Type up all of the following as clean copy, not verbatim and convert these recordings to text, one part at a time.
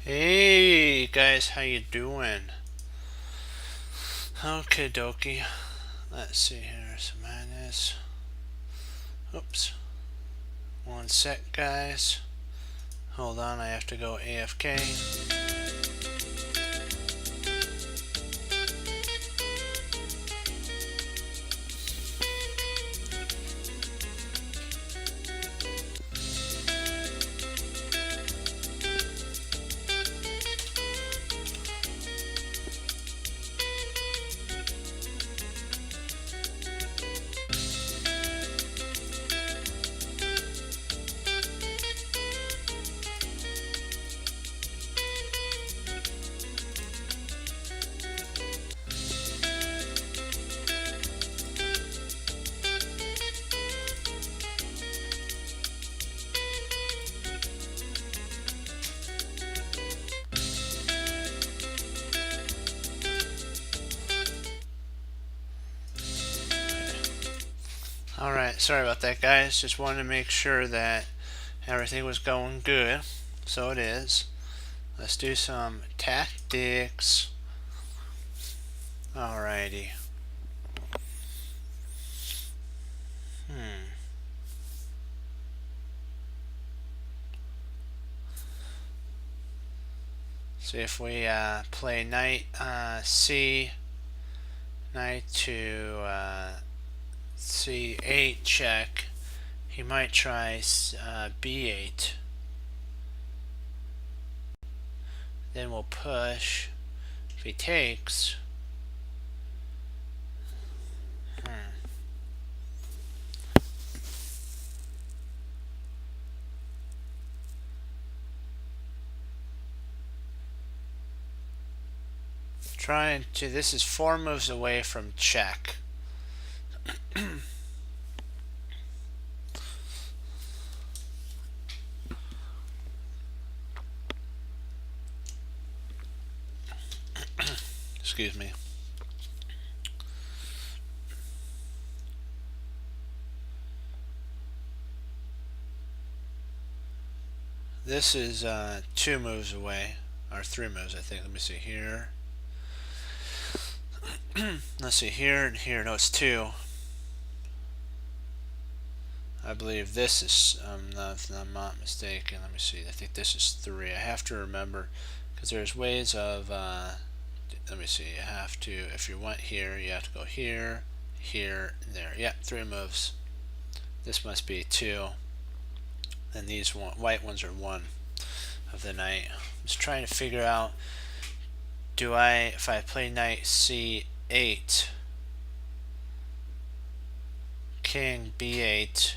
Hey guys, how you doing? Okay, dokie. Let's see here. So mine is. Oops. One sec, guys. Hold on, I have to go AFK. Alright, sorry about that, guys. Just wanted to make sure that everything was going good. So it is. Let's do some tactics. Alrighty. See if we play knight C, knight to C8 check. He might try B8. Then we'll push. If he takes, trying to. This is 4 moves away from check. Excuse me. This is 2 moves away, or 3 moves, I think. Let me see here. Let's see here and here. No, it's 2. I believe this is, if I'm not mistaken. Let me see. I think this is 3. I have to remember because there's ways of. Let me see. You have to, if you went here, you have to go here, here, and there. Yeah, 3 moves. This must be 2. And these white ones are 1 of the knight. I'm just trying to figure out, if I play knight C8, king B8,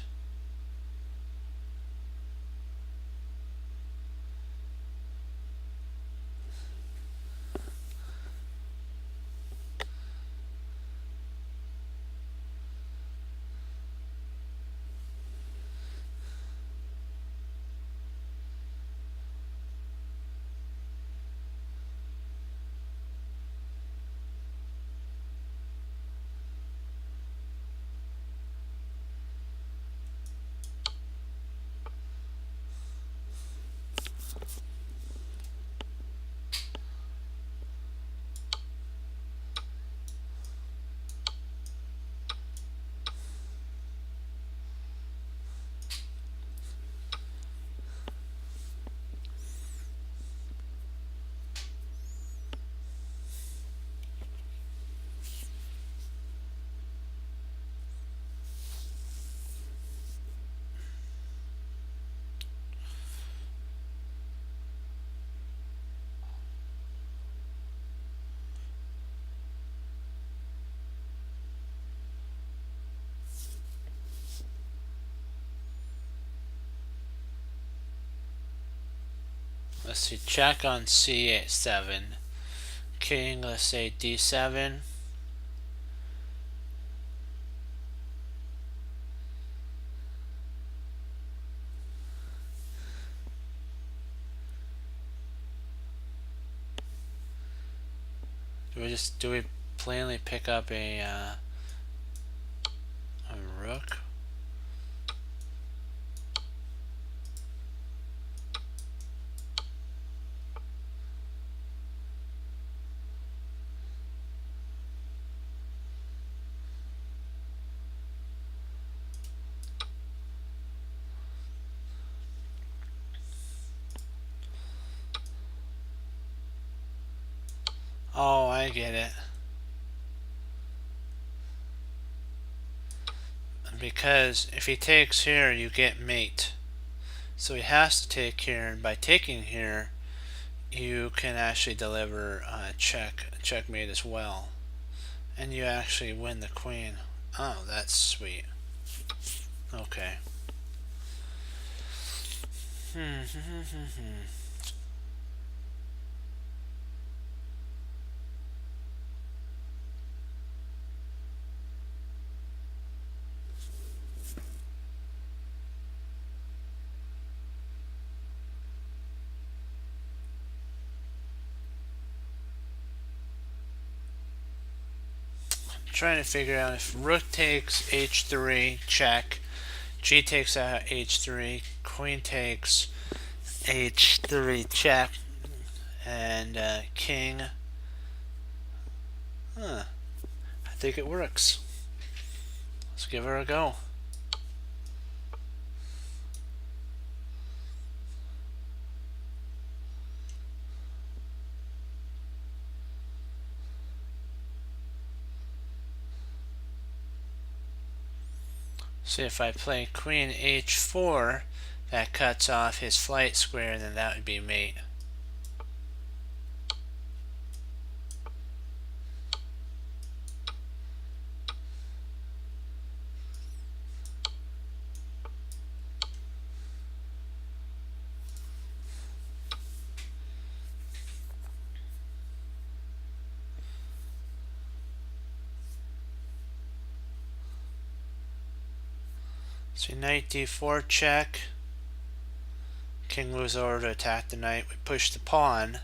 let's see, check on C7, king, let's say D7, do we plainly pick up a rook? Oh, I get it. Because if he takes here, you get mate. So he has to take here, and by taking here, you can actually deliver checkmate as well. And you actually win the queen. Oh, that's sweet. Okay. Trying to figure out if rook takes h3, check, g takes out h3, queen takes h3, check, and king. Huh. I think it works. Let's give her a go. See, if I play queen h4, that cuts off his flight square, and then that would be mate. So knight d4 check. King moves over to attack the knight. We push the pawn,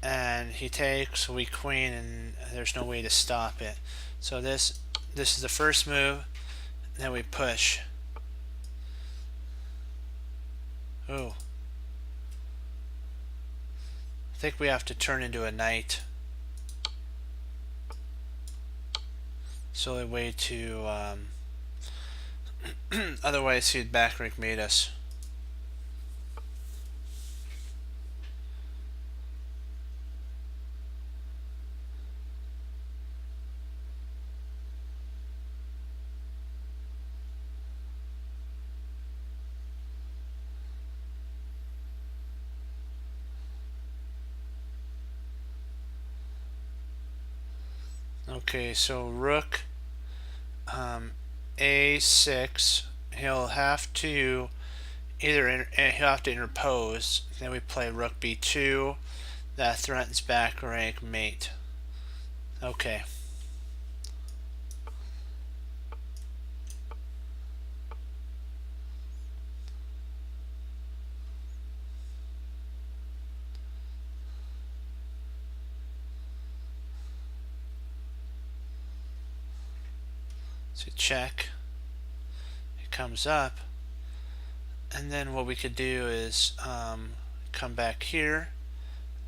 and he takes. We queen, and there's no way to stop it. So this is the first move. And then we push. Ooh. I think we have to turn into a knight. It's the only way to. Otherwise, he'd backrank mate us. Okay, so rook a6. He'll have to interpose. Then we play rook b2. That threatens back rank mate. Okay. So check. It comes up. And then what we could do is come back here,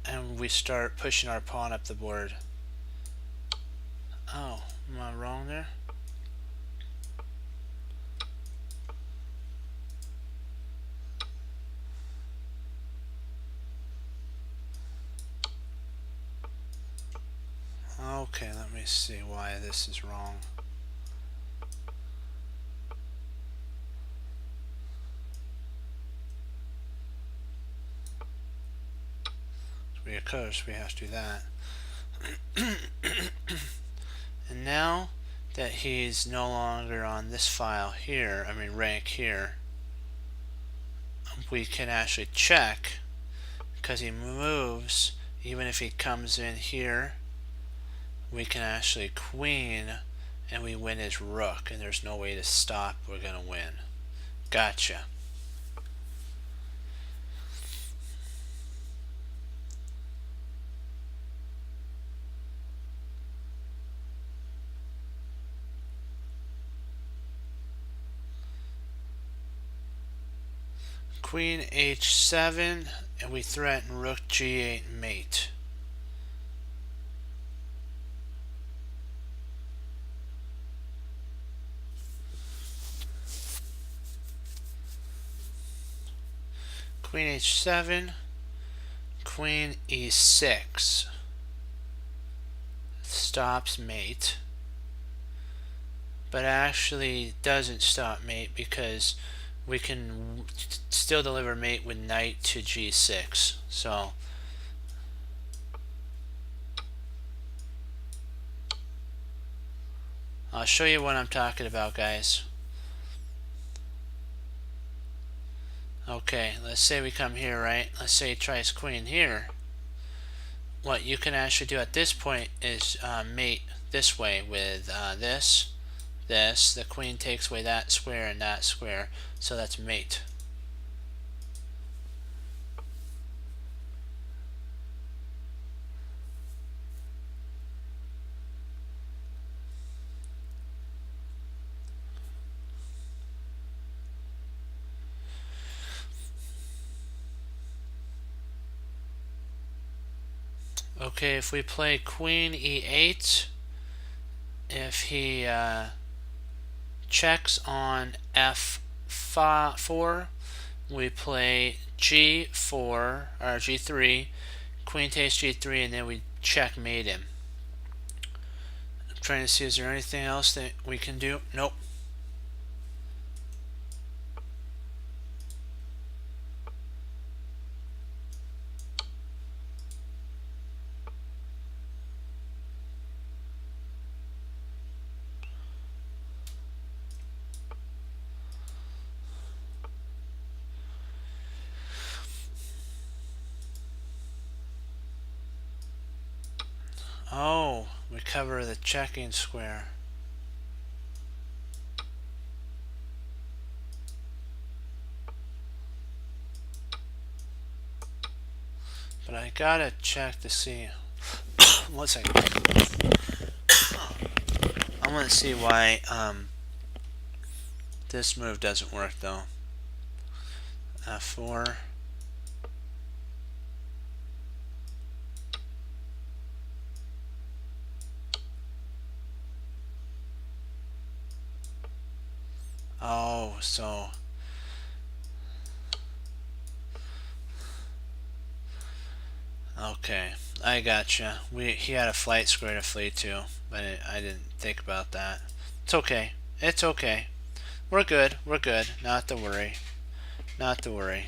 and we start pushing our pawn up the board. Oh, am I wrong there? Okay, let me see why this is wrong. Of course, we have to do that. And now that he's no longer on this file here, I mean rank here, we can actually check, because he moves. Even if he comes in here, we can actually queen, and we win his rook, and there's no way to stop. We're gonna win. Gotcha. Queen h7, and we threaten rook g8 mate. Queen h7, queen e6. stops mate, but actually doesn't stop mate because we can still deliver mate with knight to g6. So I'll show you what I'm talking about, guys. Okay, let's say we come here, right? Let's say he tries queen here. What you can actually do at this point is mate this way with this. The queen takes away that square and that square, so that's mate. Okay, if we play queen e8, if he checks on f4, we play g4 or g3, queen takes g3, and then we checkmate him. I'm trying to see, is there anything else that we can do? Nope. Oh, we cover the checking square. But I gotta check to see. One second. I want to see why this move doesn't work though. F4. Oh, so okay, I gotcha. He had a flight square to flee to, but I didn't think about that. It's okay. It's okay. We're good. We're good. Not to worry. Not to worry.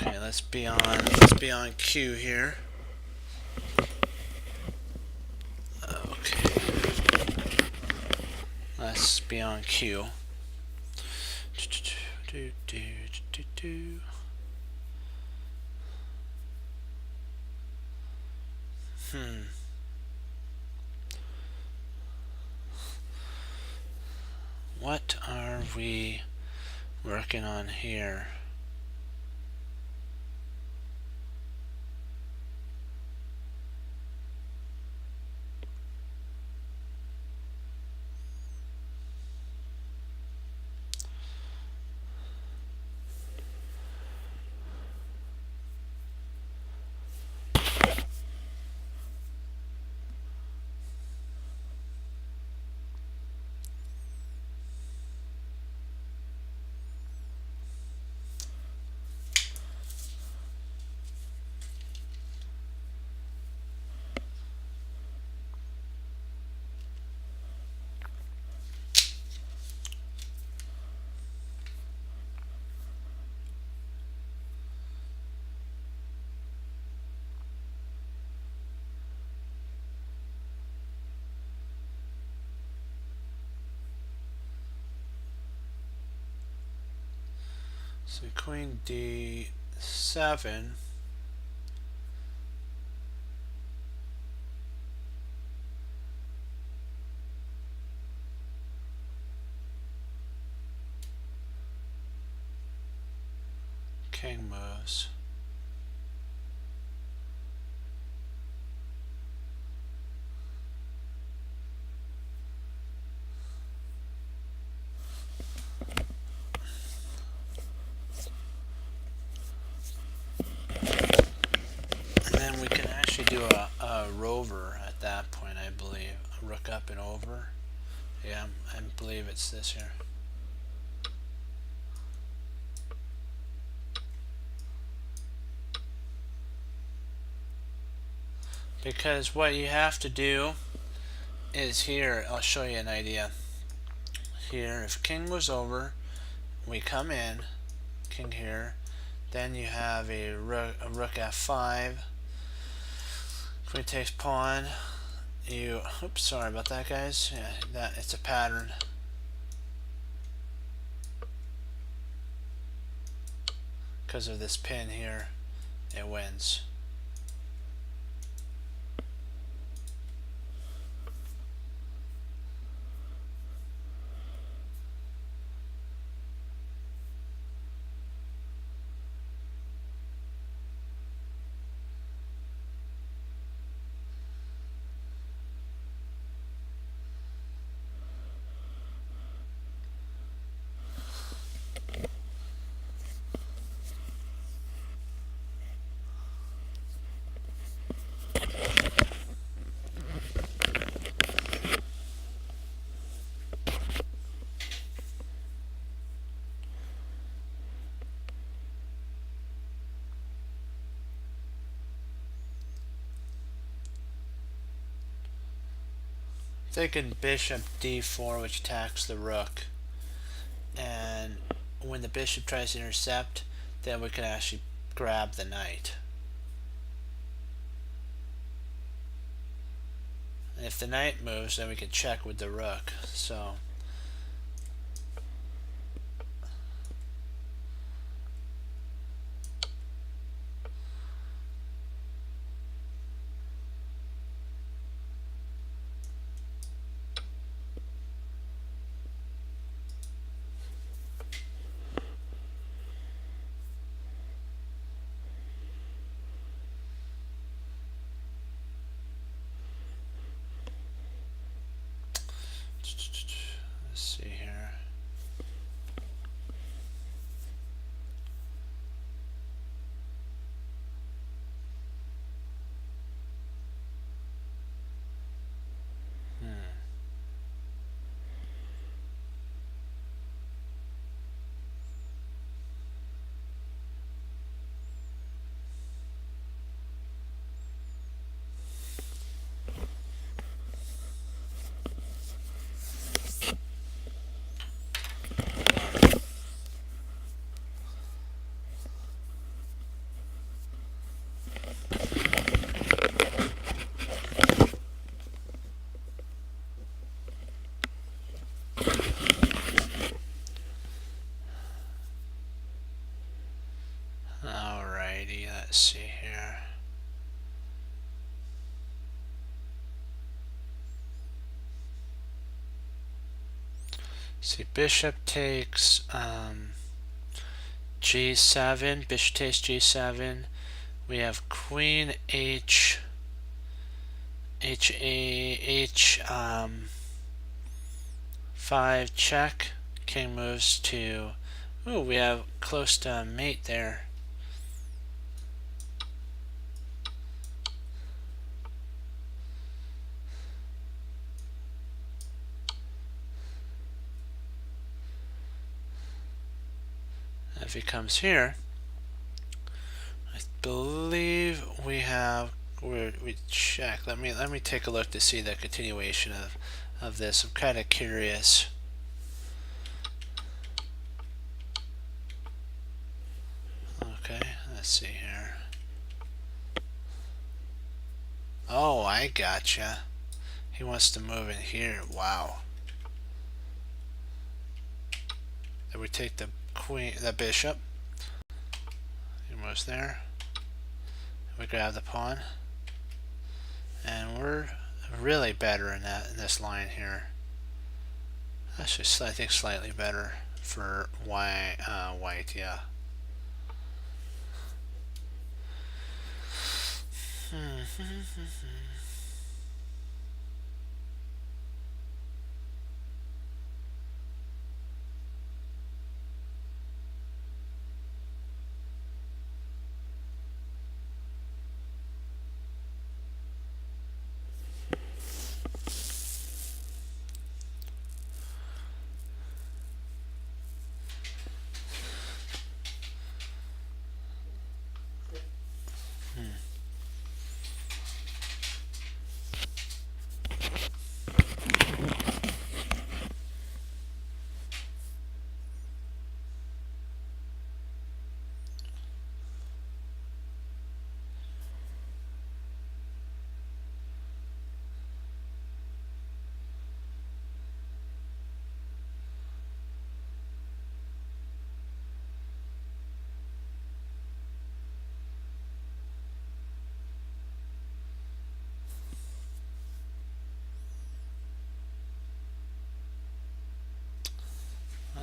Okay, let's be on cue here. Okay. Let's be on cue. What are we working on here? So queen d7. King moves. over at that point, I believe. Rook up and over. Yeah, I believe it's this here. Because what you have to do is here, I'll show you an idea. Here, if king moves over, we come in, king here, then you have a rook f5, queen takes pawn, oops, sorry about that, guys. Yeah, it's a pattern. Because of this pin here, it wins. Thinking bishop d4, which attacks the rook, and when the bishop tries to intercept, then we can actually grab the knight. And if the knight moves, then we can check with the rook. So let's see here. Alrighty, let's see here. See, bishop takes g7, bishop takes g7. We have queen h, h5 check. King moves to, ooh, we have close to mate there. If he comes here, I believe we have, we check. Let me take a look to see the continuation of this. I'm kind of curious. Okay, let's see here. Oh, I gotcha. He wants to move in here. Wow. Then we take the queen, the bishop. He moves there. We grab the pawn, and we're really better in this line here. Actually, I think slightly better for white. Yeah.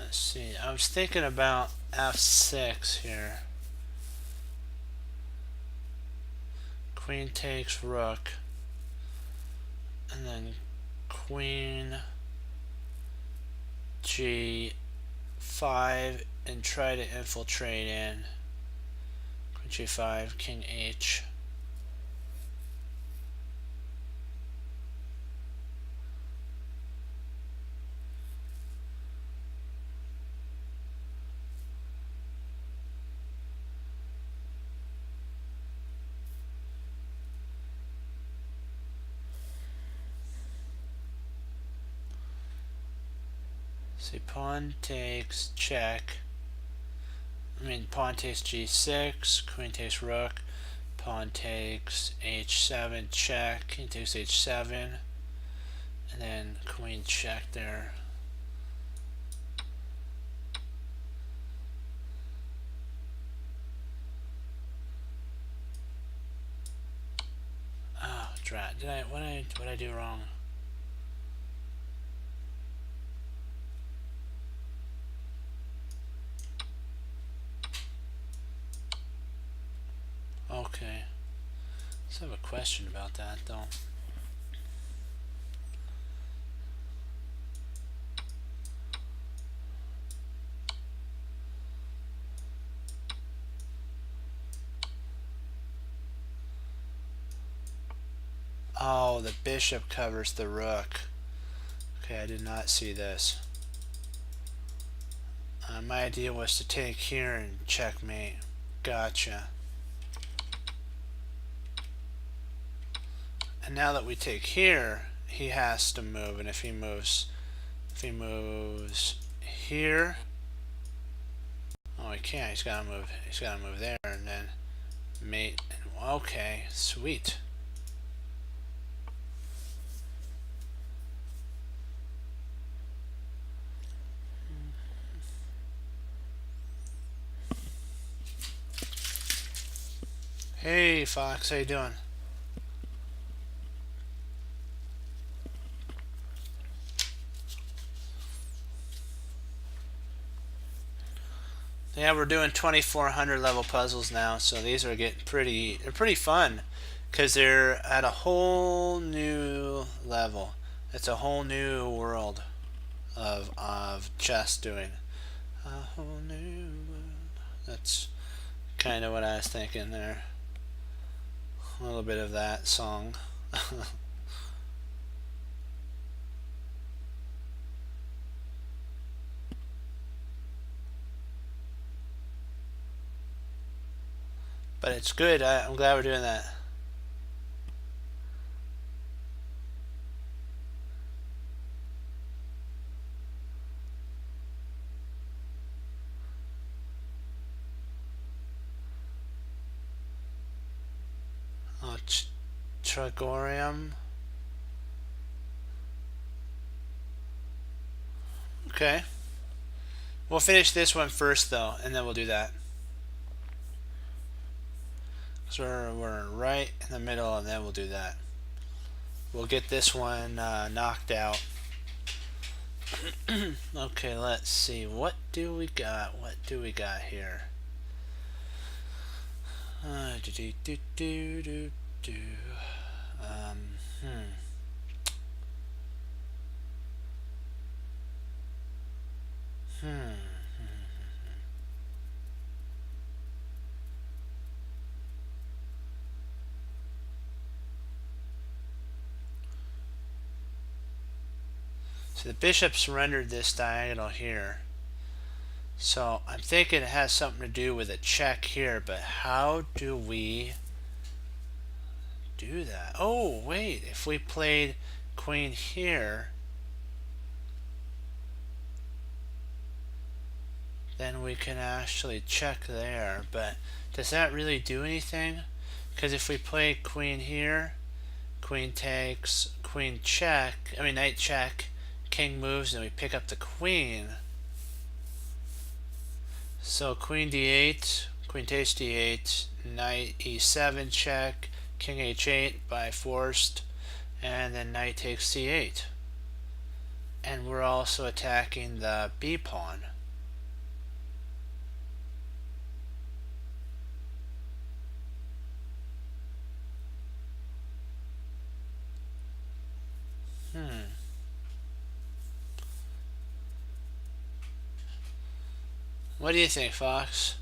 let's see. I was thinking about f6 here. Queen takes rook, and then queen g5 and try to infiltrate in. Queen g5, king h. See, pawn takes check. Pawn takes g6, queen takes rook, pawn takes h7, check, king takes h7, and then queen check there. Oh, drat. What did I do wrong? Okay. Let's have a question about that though. Oh, the bishop covers the rook. Okay, I did not see this. My idea was to take here and checkmate. Gotcha. And now that we take here, he has to move, and if he moves here, oh, he can't. He's got to move there, and then mate. Okay, sweet. Hey, Fox, how you doing? Yeah, we're doing 2400 level puzzles now, so these are getting they're pretty fun because they're at a whole new level. It's a whole new world of chess doing. A whole new world. That's kind of what I was thinking there. A little bit of that song. But it's good. I'm glad we're doing that. Oh, Tragorium. Okay. We'll finish this one first, though, and then we'll do that. So we're right in the middle, and then we'll do that. We'll get this one knocked out. Okay, let's see. What do we got? What do we got here? So the bishop surrendered this diagonal here. So I'm thinking it has something to do with a check here, but how do we do that? Oh, wait, if we played queen here, then we can actually check there, but does that really do anything? Because if we play queen here, queen takes, queen check, knight check, king moves, and we pick up the queen. So queen d8, queen takes d8, knight e7 check, king h8 by forced, and then knight takes c8. And we're also attacking the b pawn. What do you think, Fox?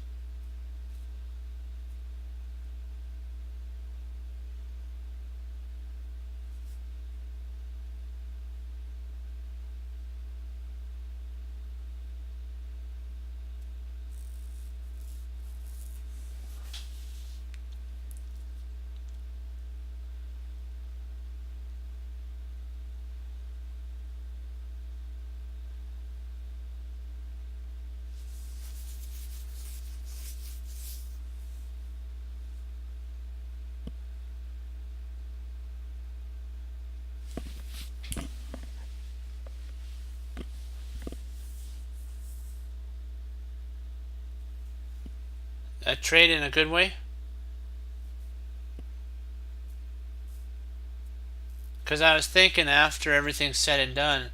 A trade in a good way? Because I was thinking after everything's said and done,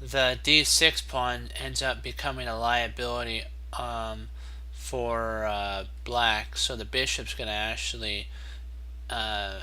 the d6 pawn ends up becoming a liability for black, so the bishop's going to actually huh.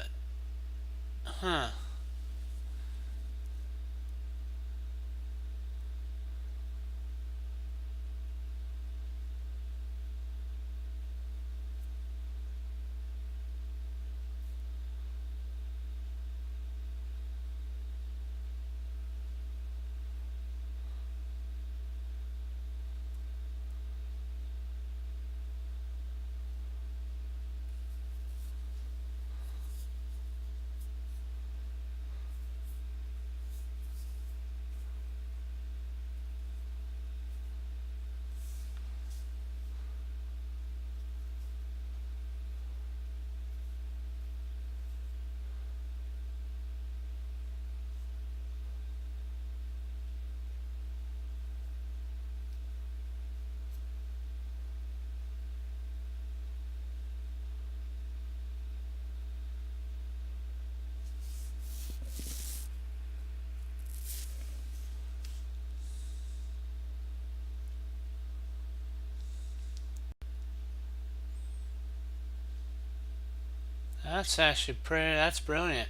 That's actually pretty, that's brilliant.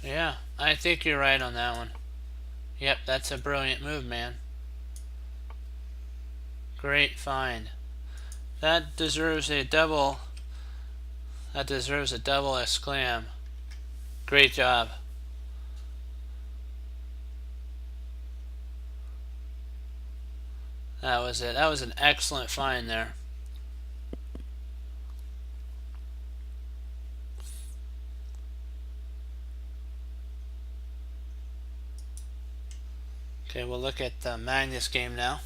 Yeah, I think you're right on that one. Yep, that's a brilliant move, man. Great find. That deserves a double. That deserves a double exclam. Great job. That was it. That was an excellent find there. Okay, we'll look at the Magnus game now.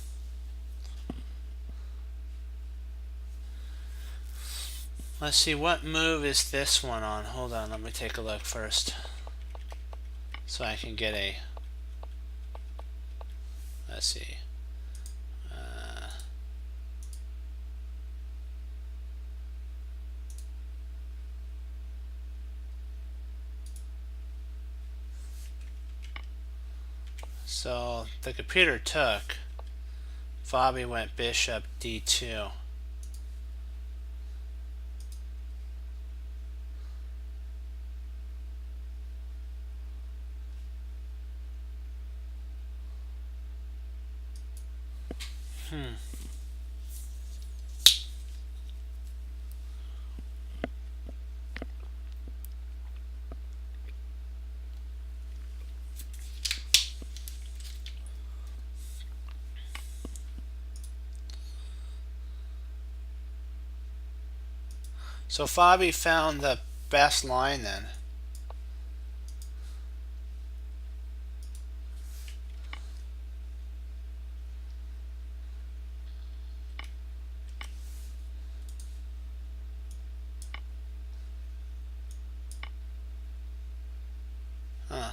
Let's see, what move is this one on? Hold on, let me take a look first. So I can get a... Let's see. So the computer took. Fabi went bishop d2. So Fabi found the best line then. Huh.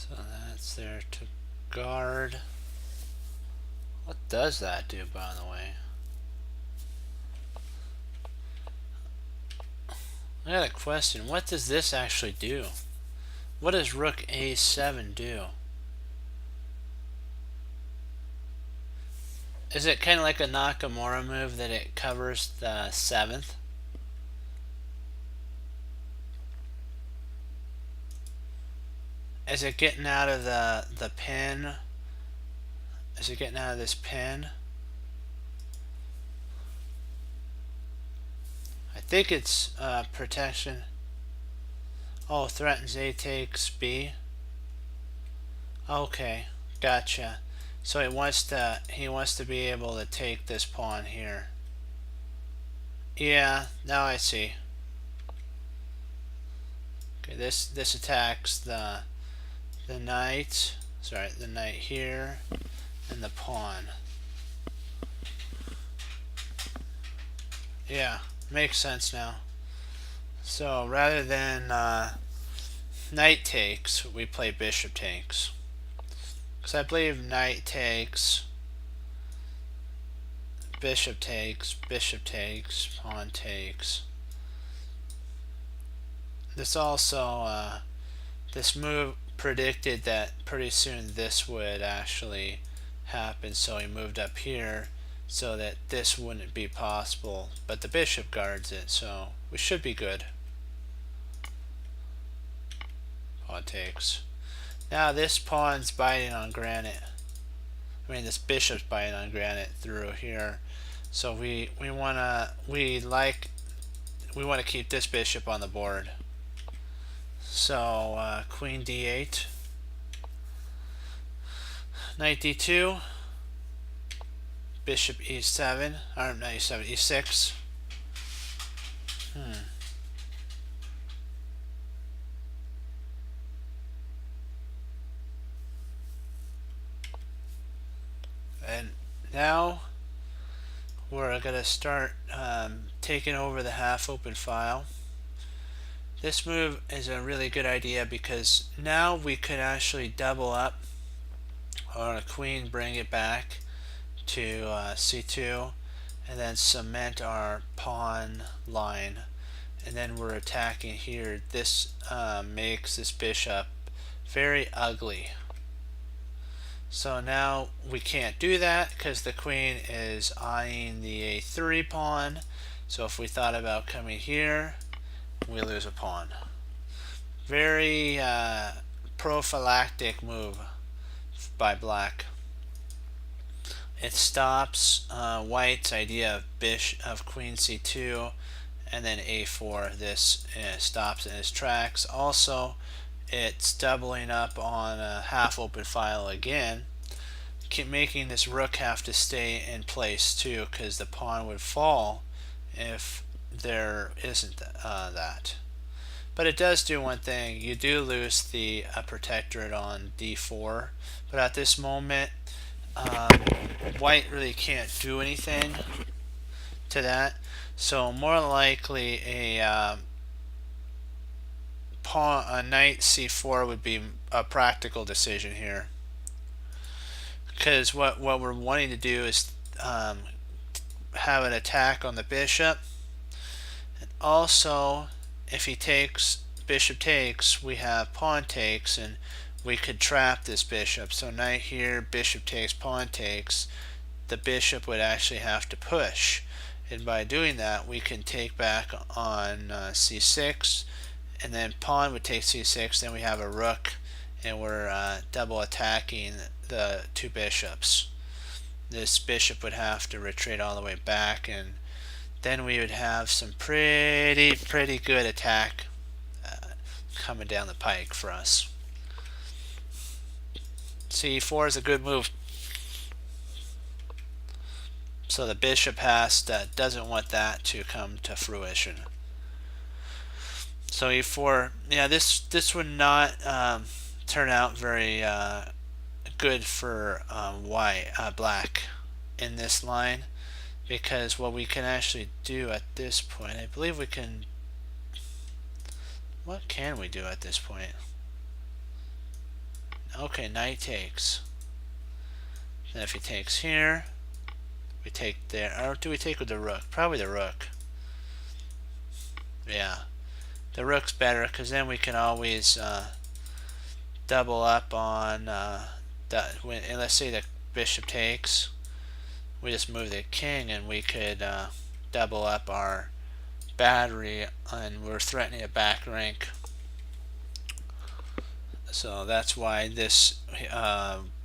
So that's there to guard. What does that do, by the way? I got a question. What does this actually do? What does Rook A7 do? Is it kind of like a Nakamura move that it covers the 7th? Is it getting out of the pin? Is it getting out of this pin? I think it's protection. Oh, threatens A takes B. Okay, gotcha. So he wants to be able to take this pawn here. Yeah, now I see. Okay, this attacks the knight. Sorry, the knight here and the pawn. Yeah, makes sense now. So rather than knight takes, we play bishop takes. Because I believe knight takes, bishop takes, pawn takes. This also, this move predicted that pretty soon this would actually happen, so he moved up here so that this wouldn't be possible, but the bishop guards it, so we should be good. Pawn takes. Now this pawn's biting on granite. I mean, this bishop's biting on granite through here. So we want to keep this bishop on the board. So queen d8, knight d2, bishop e7, or not e7, e6. And now we're going to start taking over the half open file. This move is a really good idea because now we could actually double up on a queen, bring it back to c2, and then cement our pawn line. And then we're attacking here. This makes this bishop very ugly. So now we can't do that because the queen is eyeing the a3 pawn. So if we thought about coming here, we lose a pawn. Very prophylactic move by black. It stops white's idea of queen c2 and then a4. This stops in its tracks. Also, it's doubling up on a half open file again, making this rook have to stay in place too, because the pawn would fall if there isn't that. But it does do one thing. You do lose the protectorate on d4, but at this moment white really can't do anything to that. So more likely a knight c4 would be a practical decision here, because what we're wanting to do is have an attack on the bishop, and also if he takes, bishop takes, we have pawn takes, and we could trap this bishop. So knight here, bishop takes, pawn takes, the bishop would actually have to push, and by doing that we can take back on c6, and then pawn would take c6, then we have a rook, and we're double attacking the two bishops. This bishop would have to retreat all the way back, and then we would have some pretty good attack coming down the pike for us. c4 is a good move. So the bishop doesn't want that to come to fruition. So e4, yeah, this would not turn out very good for black in this line, because what we can actually do at this point, I believe we can, what can we do at this point? Okay, knight takes. Then if he takes here, we take there. Or do we take with the rook? Probably the rook. Yeah. The rook's better because then we can always double up on and let's say the bishop takes. We just move the king and we could double up our battery, and we're threatening a back rank. So that's why this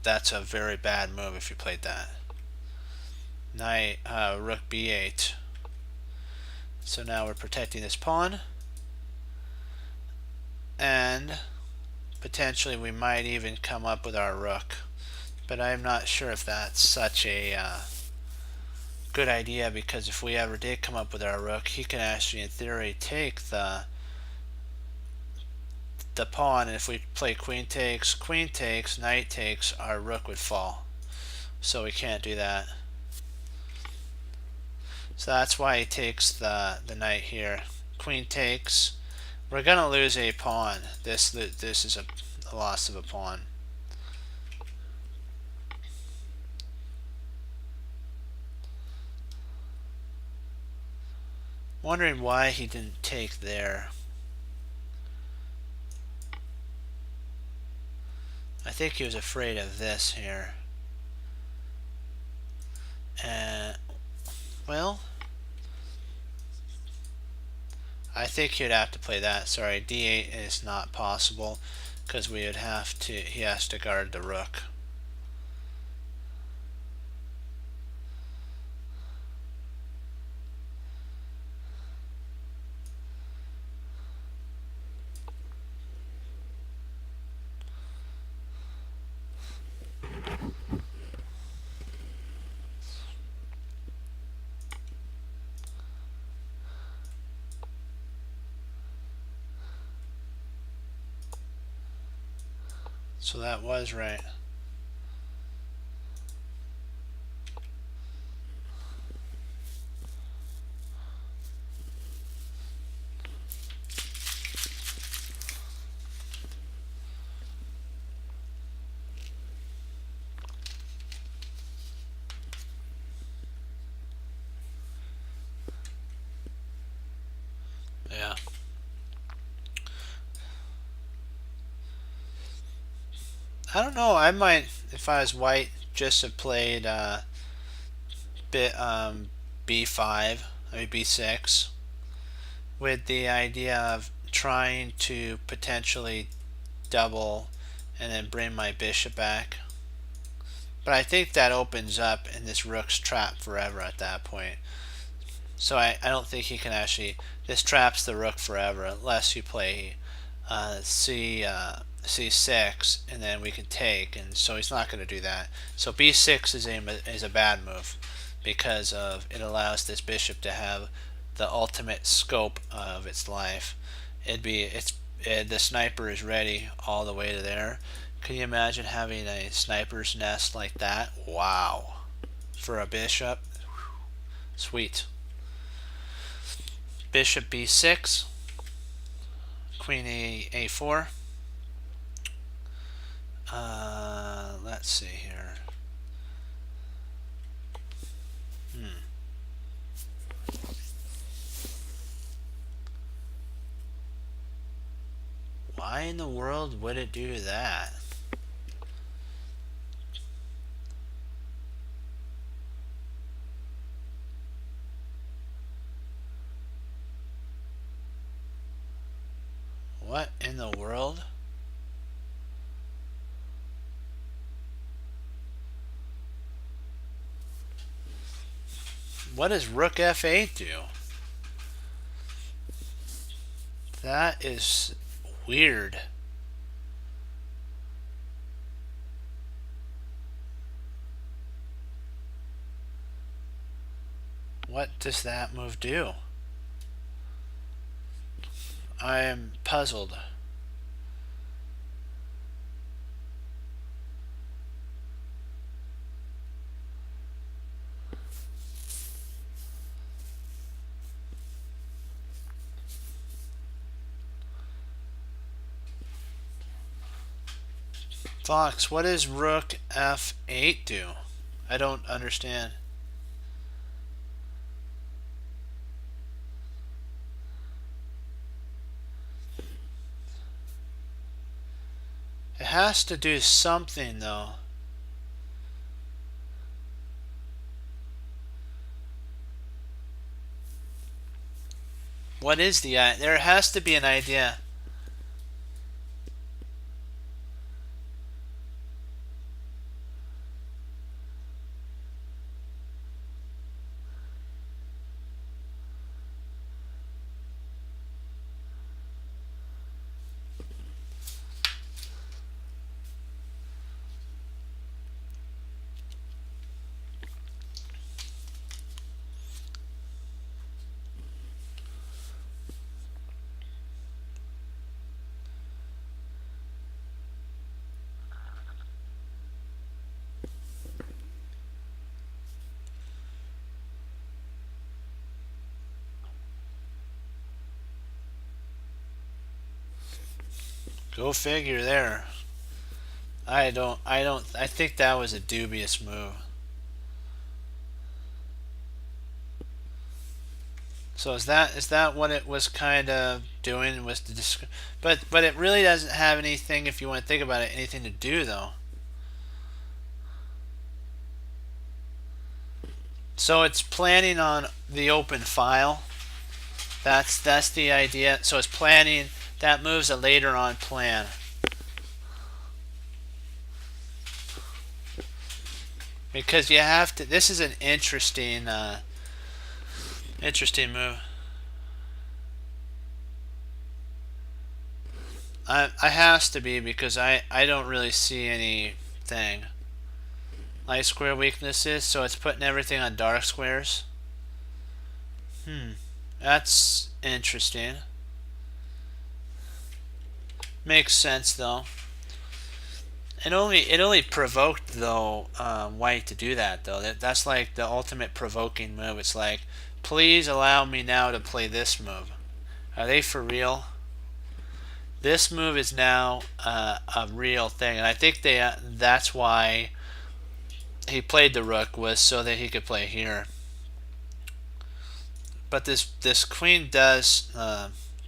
that's a very bad move if you played that. Knight rook b8. So now we're protecting this pawn, and potentially we might even come up with our rook, but I'm not sure if that's such a good idea, because if we ever did come up with our rook, he can actually in theory take the pawn, and if we play queen takes, knight takes, our rook would fall. So we can't do that. So that's why he takes the knight here. Queen takes. We're gonna lose a pawn. This is a loss of a pawn. Wondering why he didn't take there. I think he was afraid of this here. And well, I think he'd have to play that. Sorry, d8 is not possible because we would have to. He has to guard the rook. So that was right. Yeah. I don't know. I might, if I was white, just have played b5, I mean b6, with the idea of trying to potentially double and then bring my bishop back. But I think that opens up and this rook's trapped forever at that point. So I don't think he can actually, this traps the rook forever unless you play c6 and then we can take, and so he's not going to do that. So b6 is a bad move because of it allows this bishop to have the ultimate scope of its life. The sniper is ready all the way to there. Can you imagine having a sniper's nest like that? Wow. For a bishop, sweet. Bishop b6, queen a4. Let's see here. Why in the world would it do that? What in the world? What does rook f8 do? That is weird. What does that move do? I am puzzled. Fox, what does rook f8 do? I don't understand. It has to do something though. What is the there has to be an idea. Go figure there. I think that was a dubious move. So is that what it was kind of doing, was to but it really doesn't have anything, if you want to think about it, anything to do though. So it's planning on the open file. That's the idea. So it's planning that moves a later on plan. Because you have to. This is an interesting move. I has to be, because I don't really see anything. Light square weaknesses, so it's putting everything on dark squares. That's interesting. Makes sense though. It only provoked though white to do that though. That's like the ultimate provoking move. It's like, please allow me now to play this move. Are they for real? This move is now a real thing, and I think that's why he played the rook, was so that he could play here. But this queen does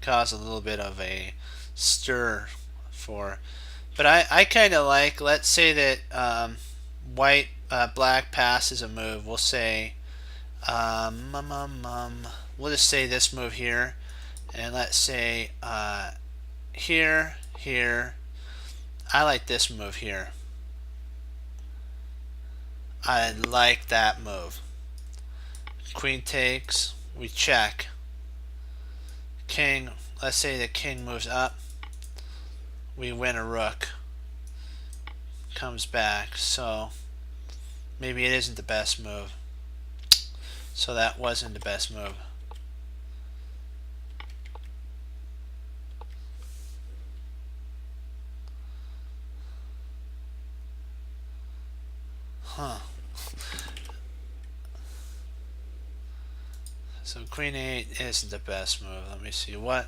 cause a little bit of a stir for. But I kind of like, let's say that white black passes a move. We'll say we'll just say this move here, and let's say here. I like this move here. I like that move. Queen takes, we check. King, let's say the king moves up, we win a rook. Comes back, so maybe it isn't the best move. So that wasn't the best move. Huh. So queen 8 isn't the best move. Let me see. What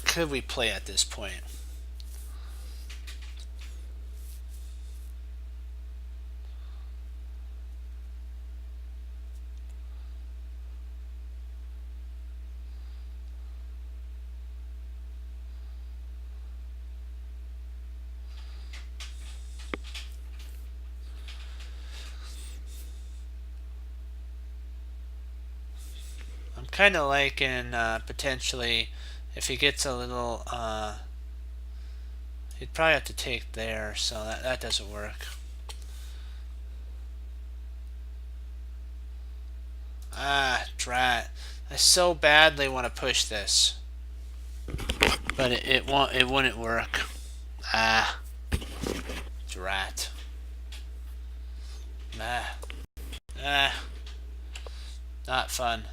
could we play at this point? I'm kind of liking potentially, if he gets a little, he'd probably have to take there, so that doesn't work. Ah, drat. I so badly want to push this, but it wouldn't work. Ah, drat. Ah, not fun.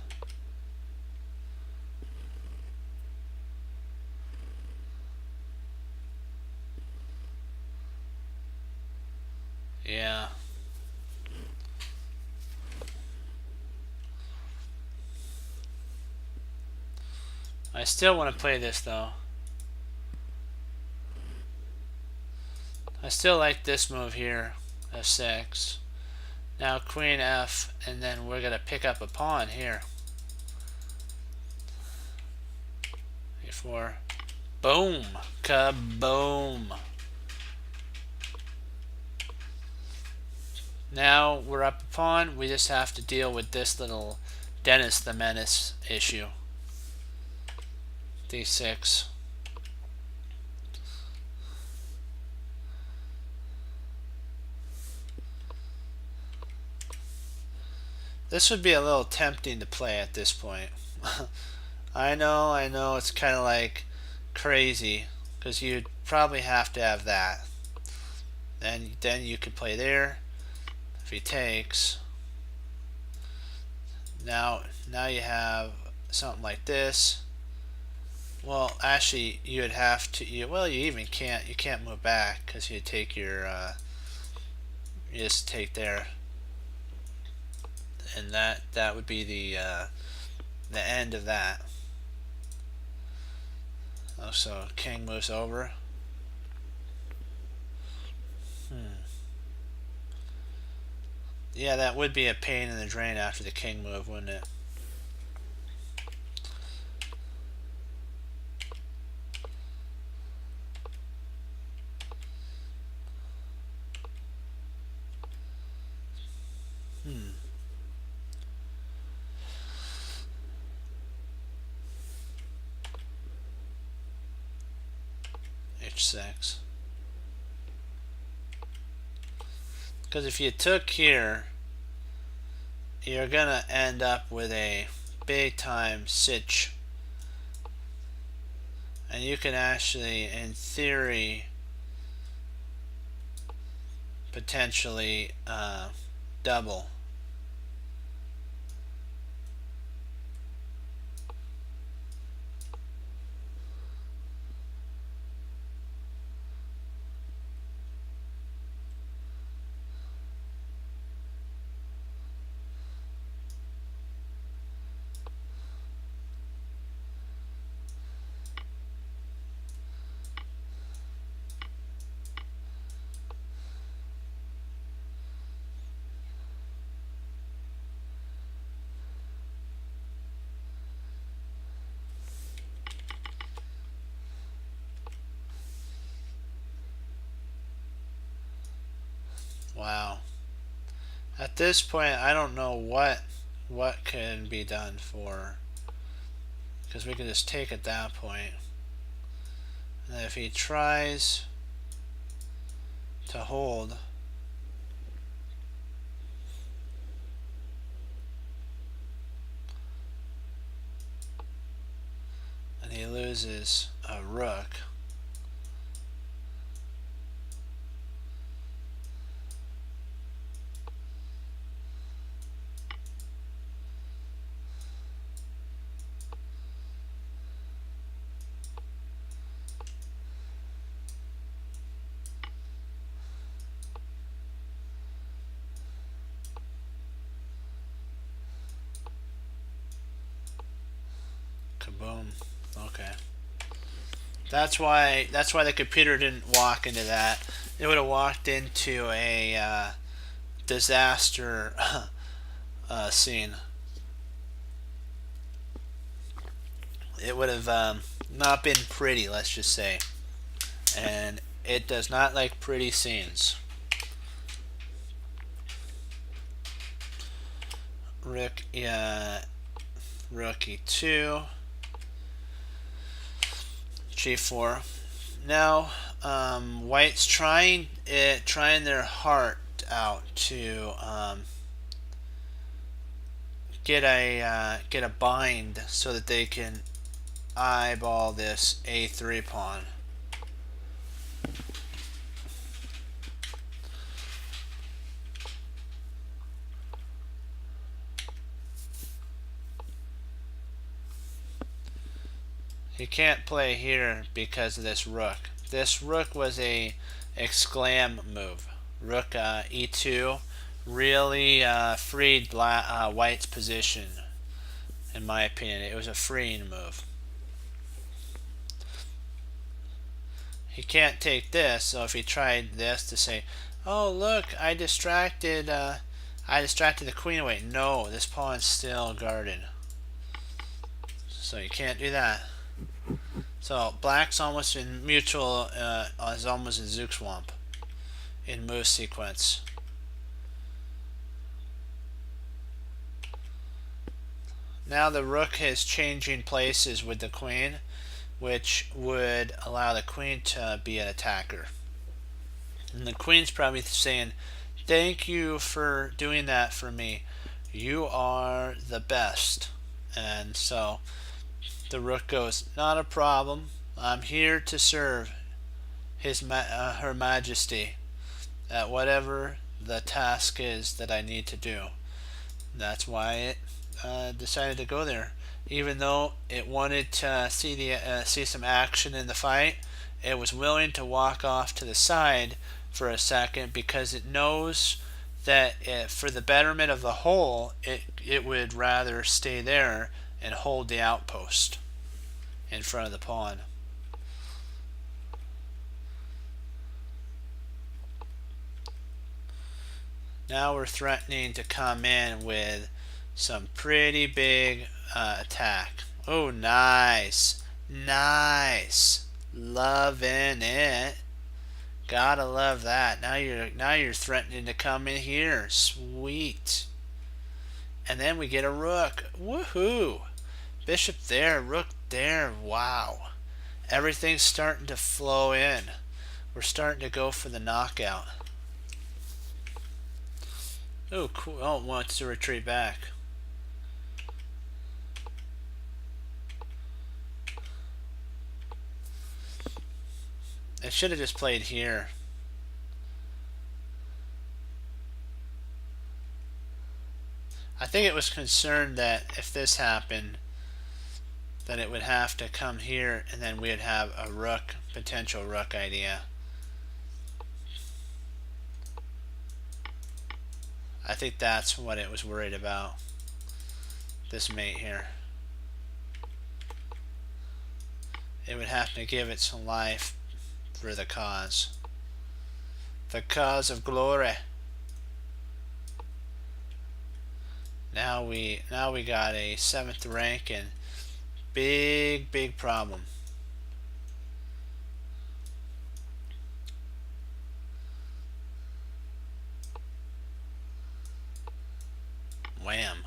Yeah. I still want to play this though. I still like this move here, f6. Now queen f, and then we're going to pick up a pawn here. e4. Boom! Kaboom! Now we're up a pawn. We just have to deal with this little Dennis the Menace issue. d6. This would be a little tempting to play at this point. I know, it's kind of like crazy because you'd probably have to have that. And then you could play there. If he takes, now you have something like this. Well, actually, you would have to. You even can't. You can't move back because you take your. You just take there, and that would be the end of that. Oh, so king moves over. Yeah, that would be a pain in the drain after the king move, wouldn't it? h6. Because if you took here, you're gonna end up with a big time sitch, and you can actually, in theory, potentially double. Wow. At this point, I don't know what can be done for, because we can just take at that point. And if he tries to hold, and he loses a rook, kaboom. Okay. That's why the computer didn't walk into that. It would have walked into a disaster scene. It would have not been pretty, let's just say. And it does not like pretty scenes. Rook e2, g4. Now White's trying their heart out to get a bind so that they can eyeball this a3 pawn. He can't play here because of this rook. This rook was a exclam move. Rook e2 really freed White's position, in my opinion. It was a freeing move. he can't take this. So if he tried this to say, oh look, I distracted the queen away. No, this pawn's still guarded. So you can't do that. So black's almost in mutual, is almost in Zugzwang in move sequence. Now the rook is changing places with the queen, which would allow the queen to be an attacker. And the queen's probably saying, thank you for doing that for me. You are the best. And so the rook goes, not a problem. I'm here to serve Her Majesty at whatever the task is that I need to do. That's why it decided to go there. Even though it wanted to see some action in the fight, it was willing to walk off to the side for a second because it knows that for the betterment of the whole, it would rather stay there and hold the outpost in front of the pawn. Now we're threatening to come in with some pretty big attack. Oh, nice. Nice. Loving it. Gotta love that. Now you're threatening to come in here. Sweet. And then we get a rook. Woohoo. Bishop there, rook there. Wow. Everything's starting to flow in. We're starting to go for the knockout. Oh, cool. Oh, it wants to retreat back. It should have just played here. I think it was concerned that if this happened, then it would have to come here and then we'd have a rook, potential rook idea. I think that's what it was worried about. This mate here. It would have to give it some life for the cause. The cause of glory. Now we got a 7th rank and big problem. Wham.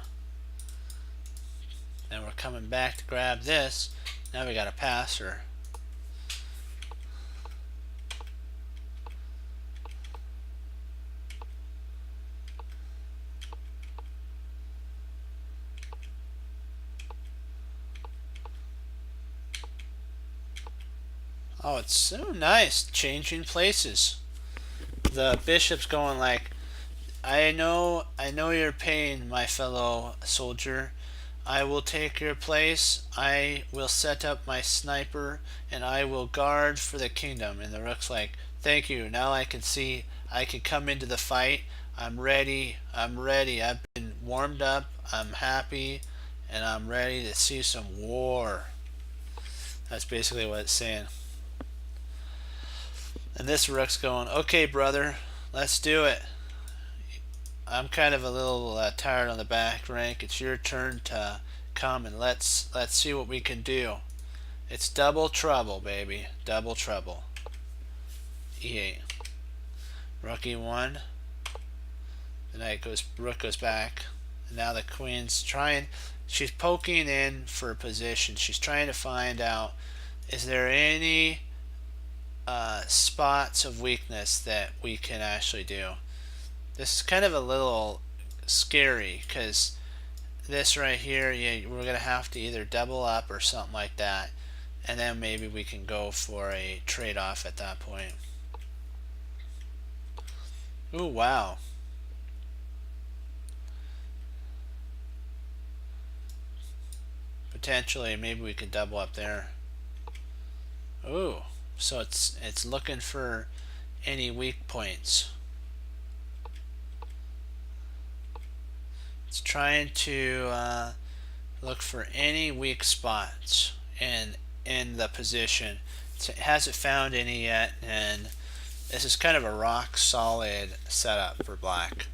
Then we're coming back to grab this. Now we got a passer. Oh, it's so nice changing places. The bishop's going like, I know your pain, my fellow soldier. I will take your place. I will set up my sniper and I will guard for the kingdom. And the rook's like, thank you. Now I can see I can come into the fight. I'm ready. I've been warmed up. I'm happy and I'm ready to see some war. That's basically what it's saying. And this rook's going, okay, brother, let's do it. I'm kind of a little tired on the back rank. It's your turn to come and let's see what we can do. It's double trouble, baby. Double trouble. E8. Rook E1. The rook goes back. And now the queen's trying. She's poking in for a position. She's trying to find out, is there any spots of weakness that we can actually do. This is kind of a little scary because this right here, we're going to have to either double up or something like that, and then maybe we can go for a trade-off at that point. Ooh, wow. Potentially, maybe we could double up there. Ooh. So it's looking for any weak points. It's trying to look for any weak spots in the position. It hasn't found any yet, and this is kind of a rock solid setup for black.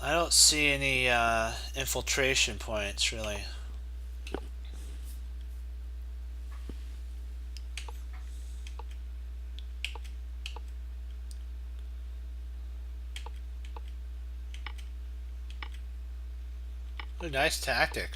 I don't see any infiltration points really. What a nice tactic.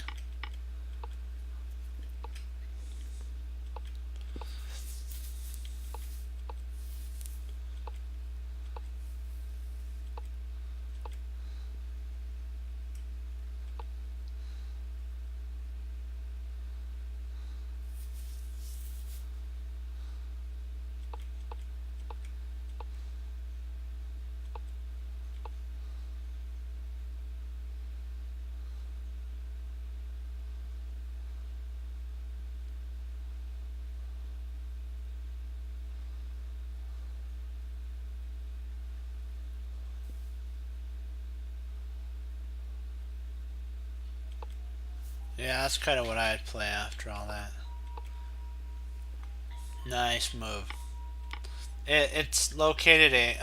Yeah, that's kind of what I'd play after all that. Nice move. It's located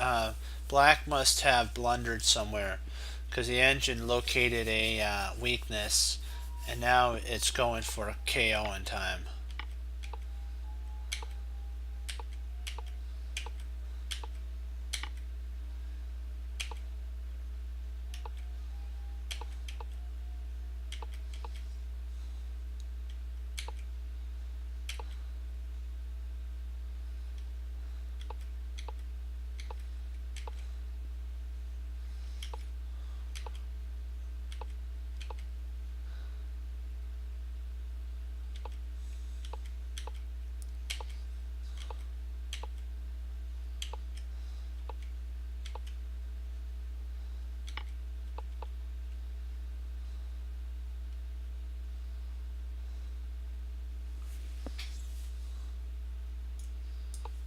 black must have blundered somewhere because the engine located a weakness, and now it's going for a KO in time.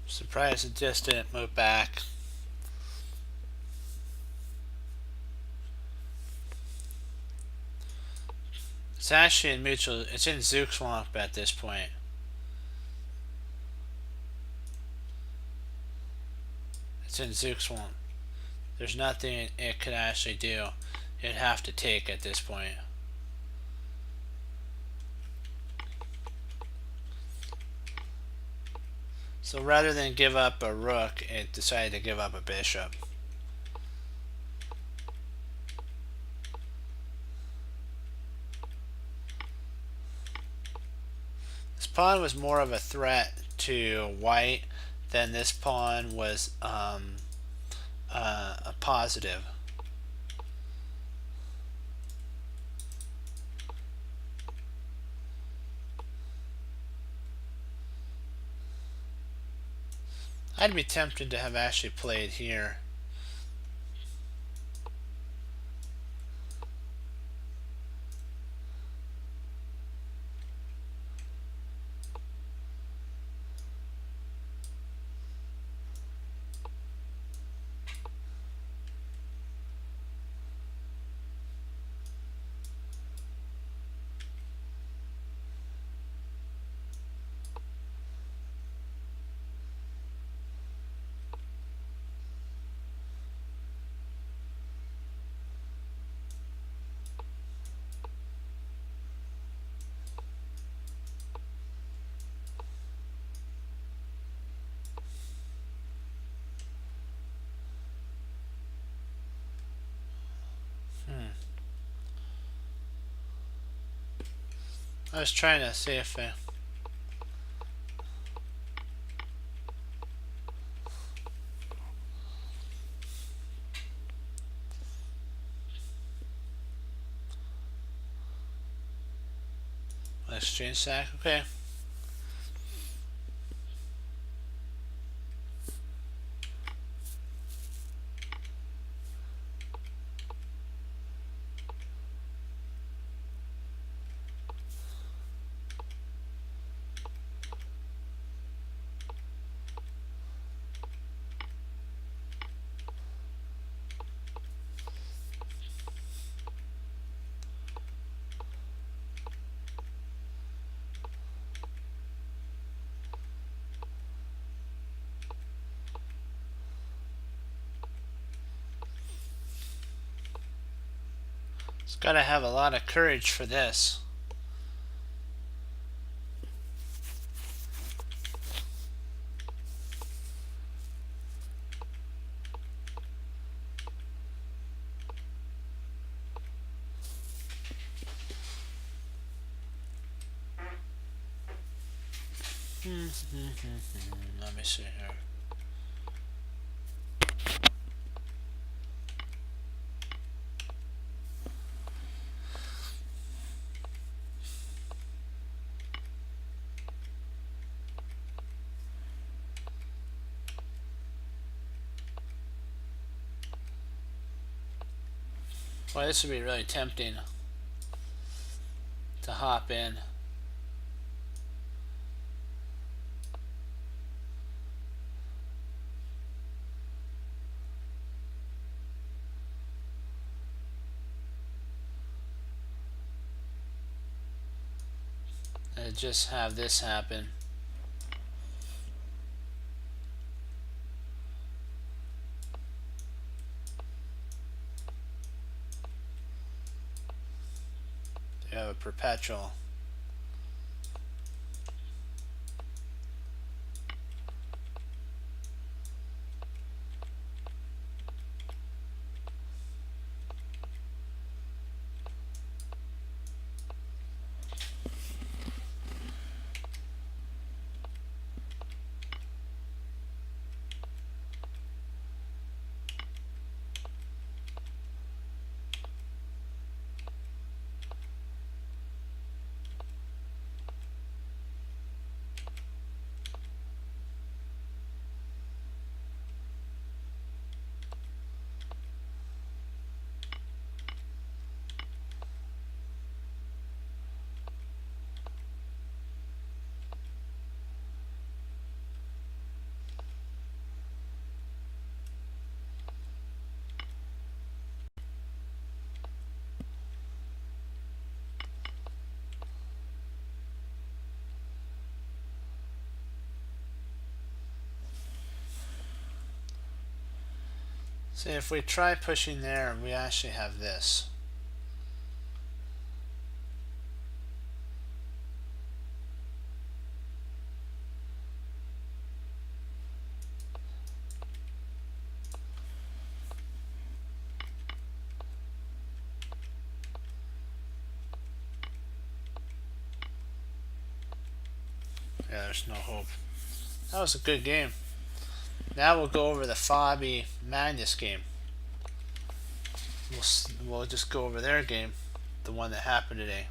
Surprised it just didn't move back. It's actually in mutual. It's in Zook Swamp at this point. It's in Zook Swamp. There's nothing it could actually do. It'd have to take at this point. So rather than give up a rook, it decided to give up a bishop. This pawn was more of a threat to white than this pawn was a positive. I'd be tempted to have actually played here. I was trying to see if exchange sack. Okay. It's got to have a lot of courage for this. Let me see here. Well, this would be really tempting to hop in. And just have this happen. You have a perpetual. See, if we try pushing there, we actually have this. Yeah, there's no hope. That was a good game. Now we'll go over the Fabi Magnus game. We'll just go over their game, the one that happened today.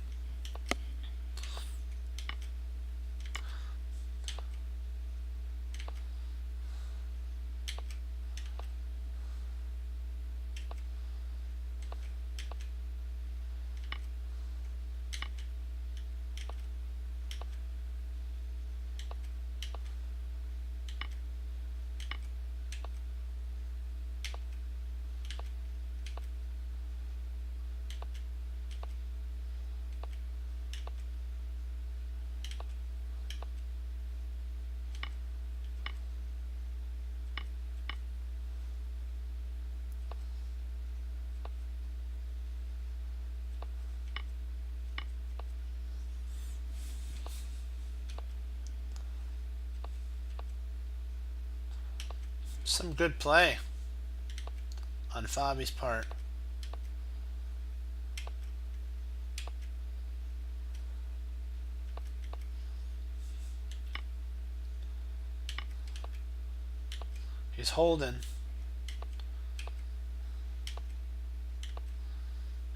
Some good play on Fabi's part. He's holding.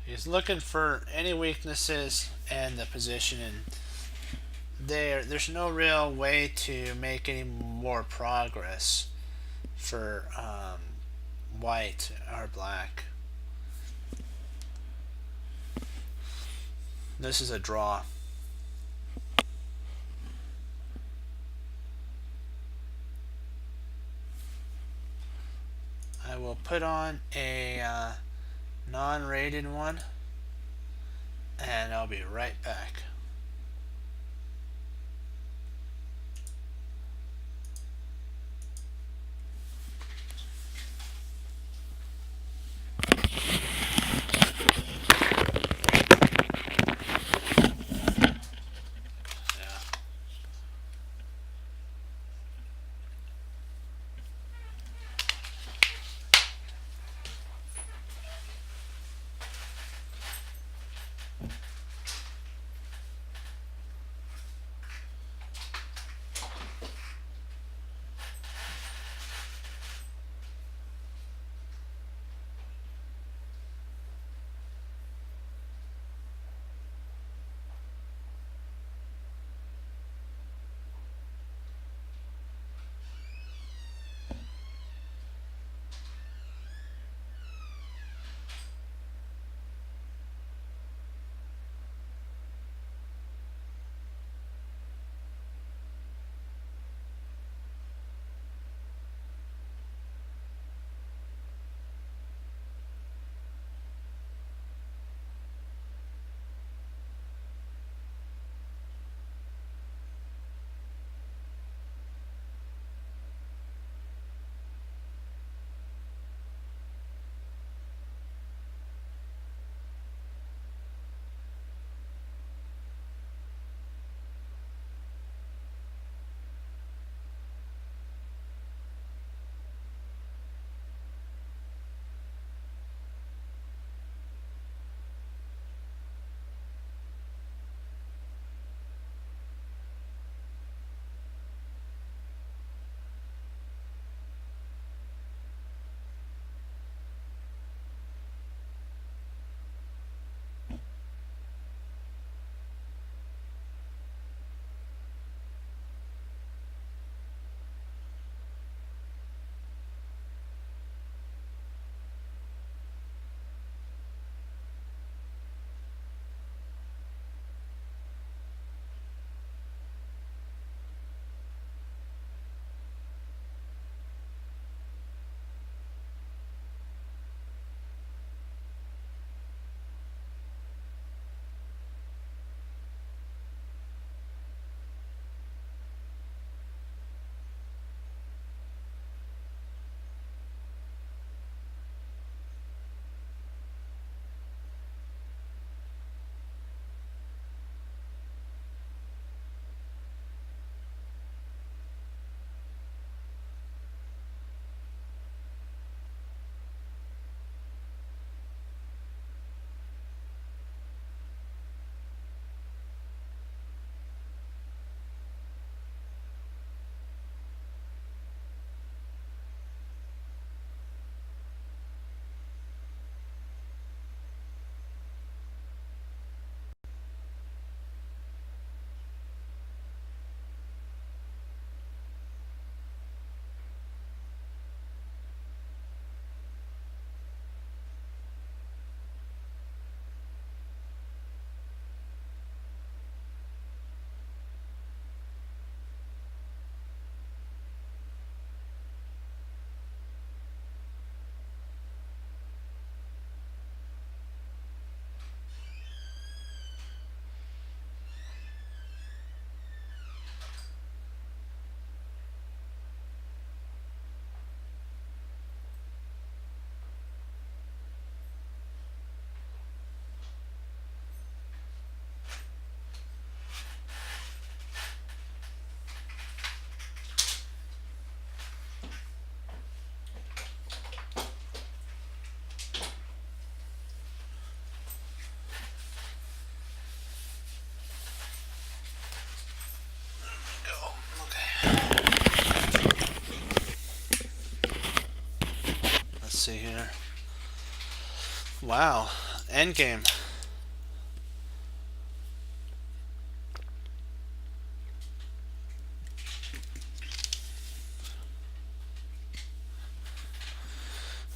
He's looking for any weaknesses and the position, and there's no real way to make any more progress for white or black. This is a draw. I will put on a non-rated one, and I'll be right back. see here. Wow. Endgame.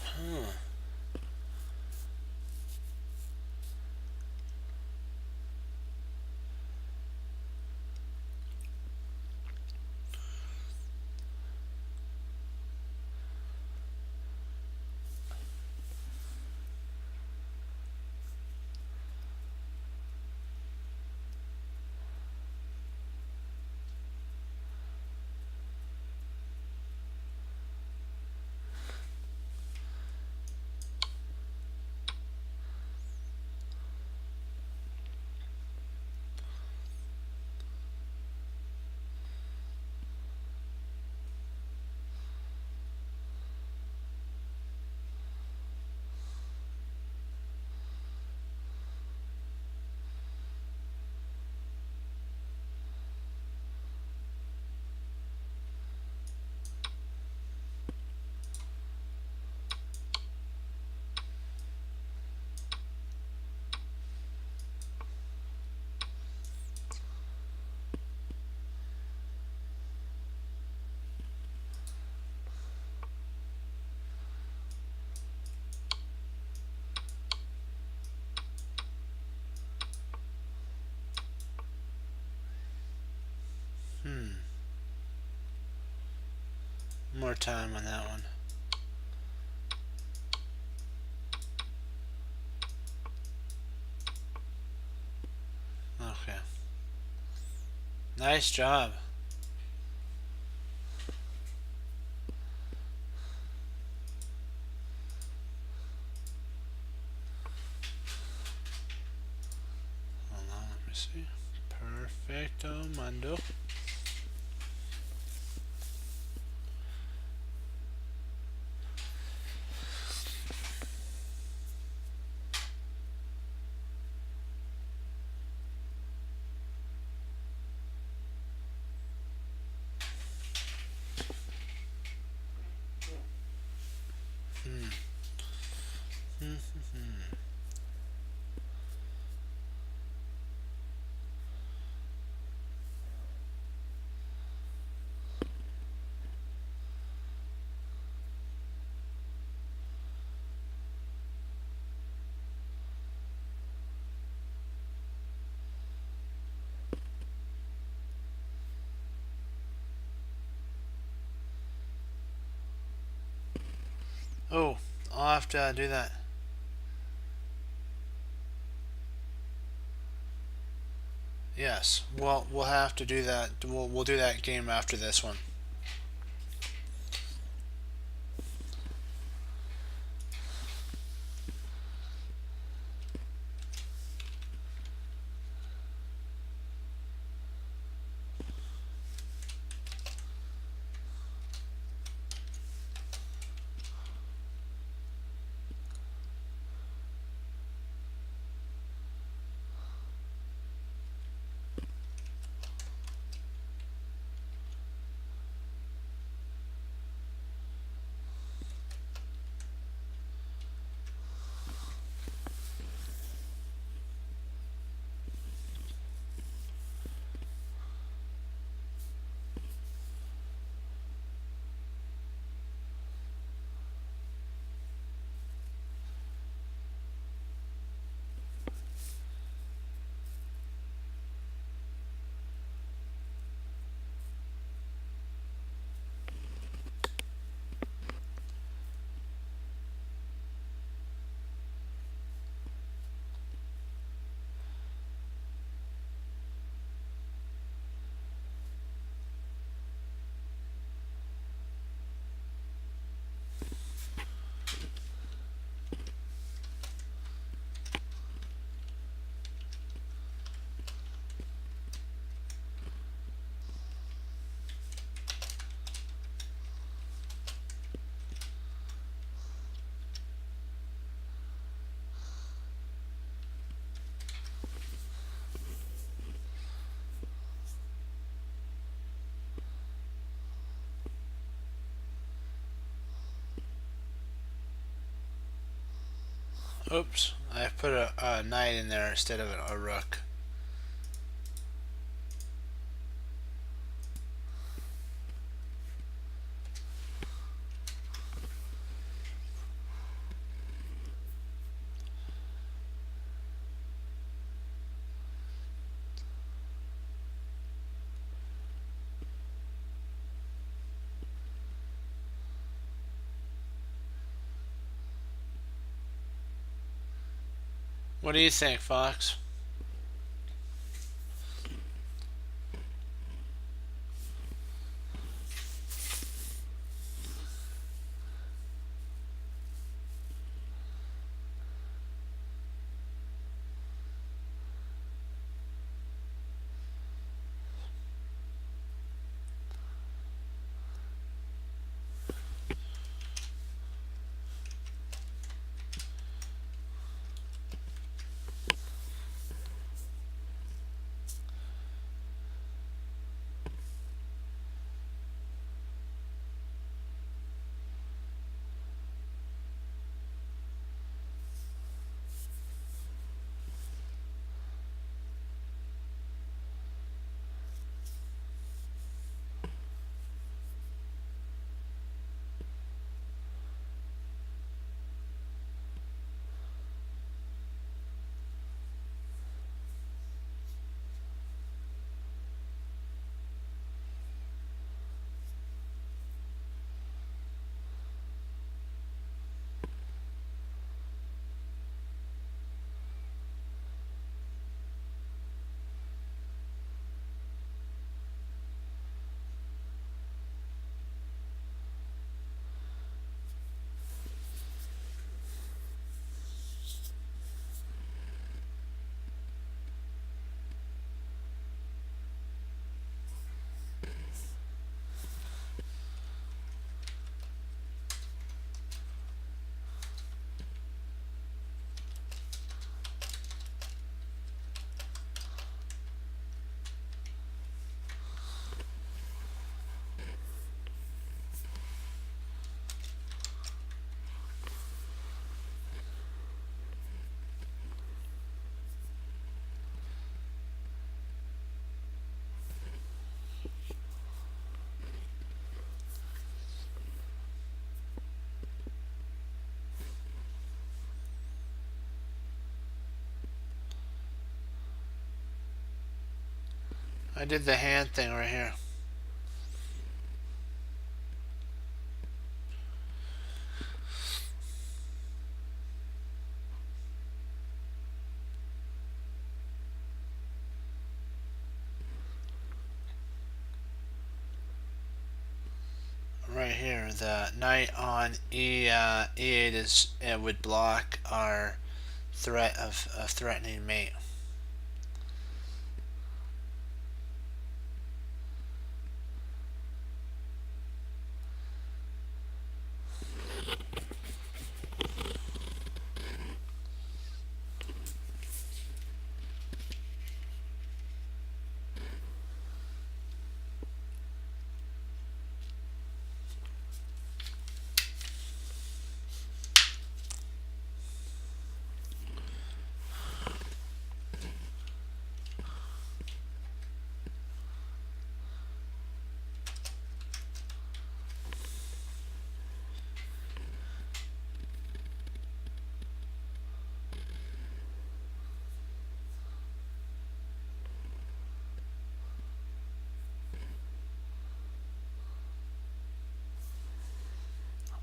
Huh. More time on that one. Okay. Nice job. Hold on, let me see. Perfecto mundo. Oh, I'll have to do that. Yes. Well, we'll have to do that. We'll do that game after this one. Oops, I put a knight in there instead of a rook. What do you think, Fox? I did the hand thing right here. Right here, the knight on e8 is would block our threat of a threatening mate.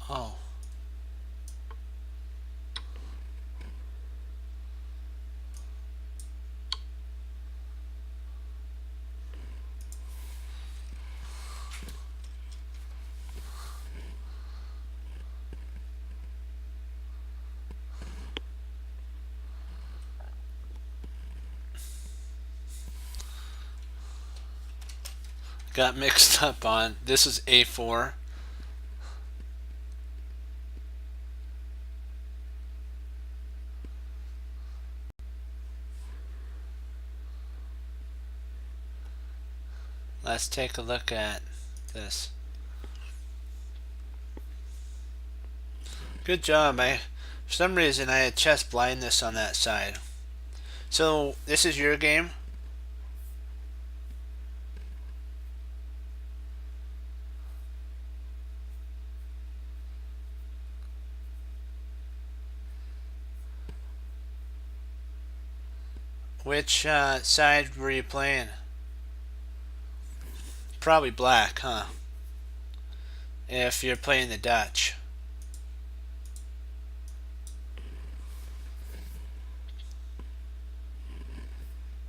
Oh. Got mixed up on this is a4. Let's take a look at this. Good job. For some reason, I had chess blindness on that side. So, this is your game? Which side were you playing? Probably black, huh? If you're playing the Dutch.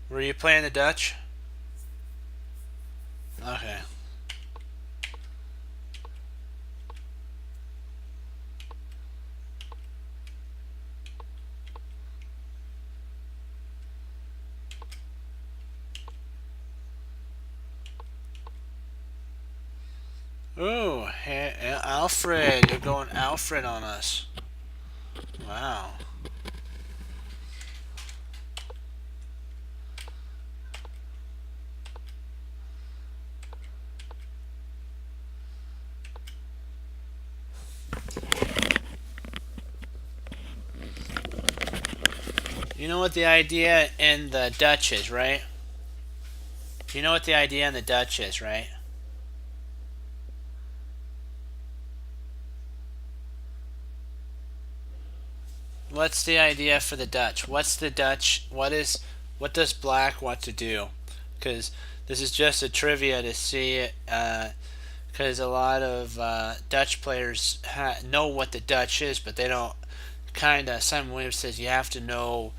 Were you playing the Dutch? Okay. Ooh, hey, Alfred. You're going Alfred on us. Wow. You know what the idea in the Dutch is, right? You know what the idea in the Dutch is, right? What's the idea for the Dutch? What's the Dutch? What does black want to do? Because this is just a trivia to see it. Because a lot of Dutch players know what the Dutch is, but they don't. Kind of. Simon Williams says you have to know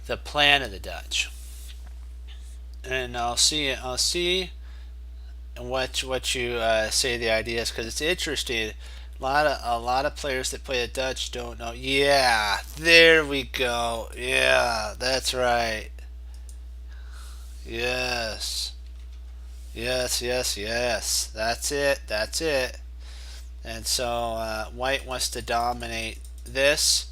the plan of the Dutch. And I'll see. I'll see what you say the idea is because it's interesting. A lot of players that play the Dutch don't know. Yeah, there we go. Yeah, that's right. Yes, yes, yes, yes. That's it. That's it. And so White wants to dominate this,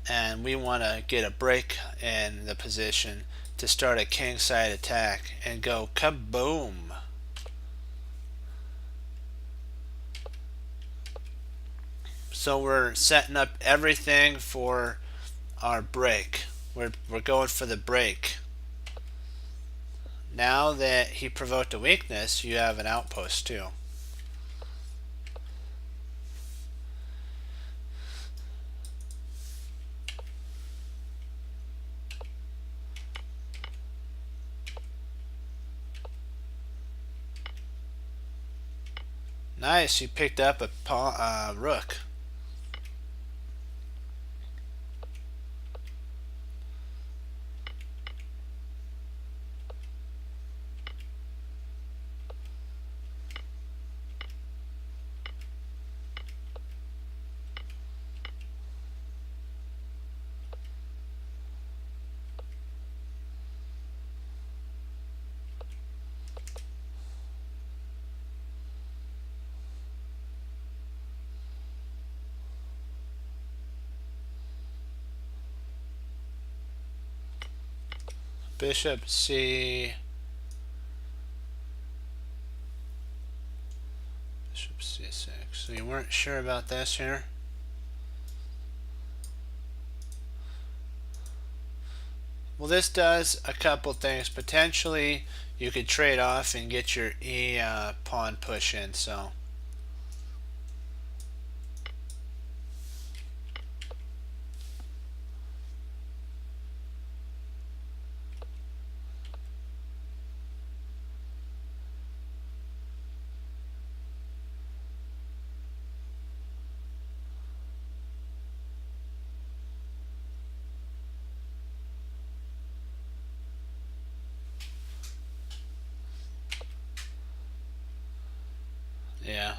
and we want to get a break in the position to start a kingside attack and go kaboom. So we're setting up everything for our break. We're going for the break. Now that he provoked a weakness, you have an outpost too. Nice, you picked up a rook. Bishop C. Bishop C6. So you weren't sure about this here? Well, this does a couple things. Potentially, you could trade off and get your E pawn push in. So. Yeah.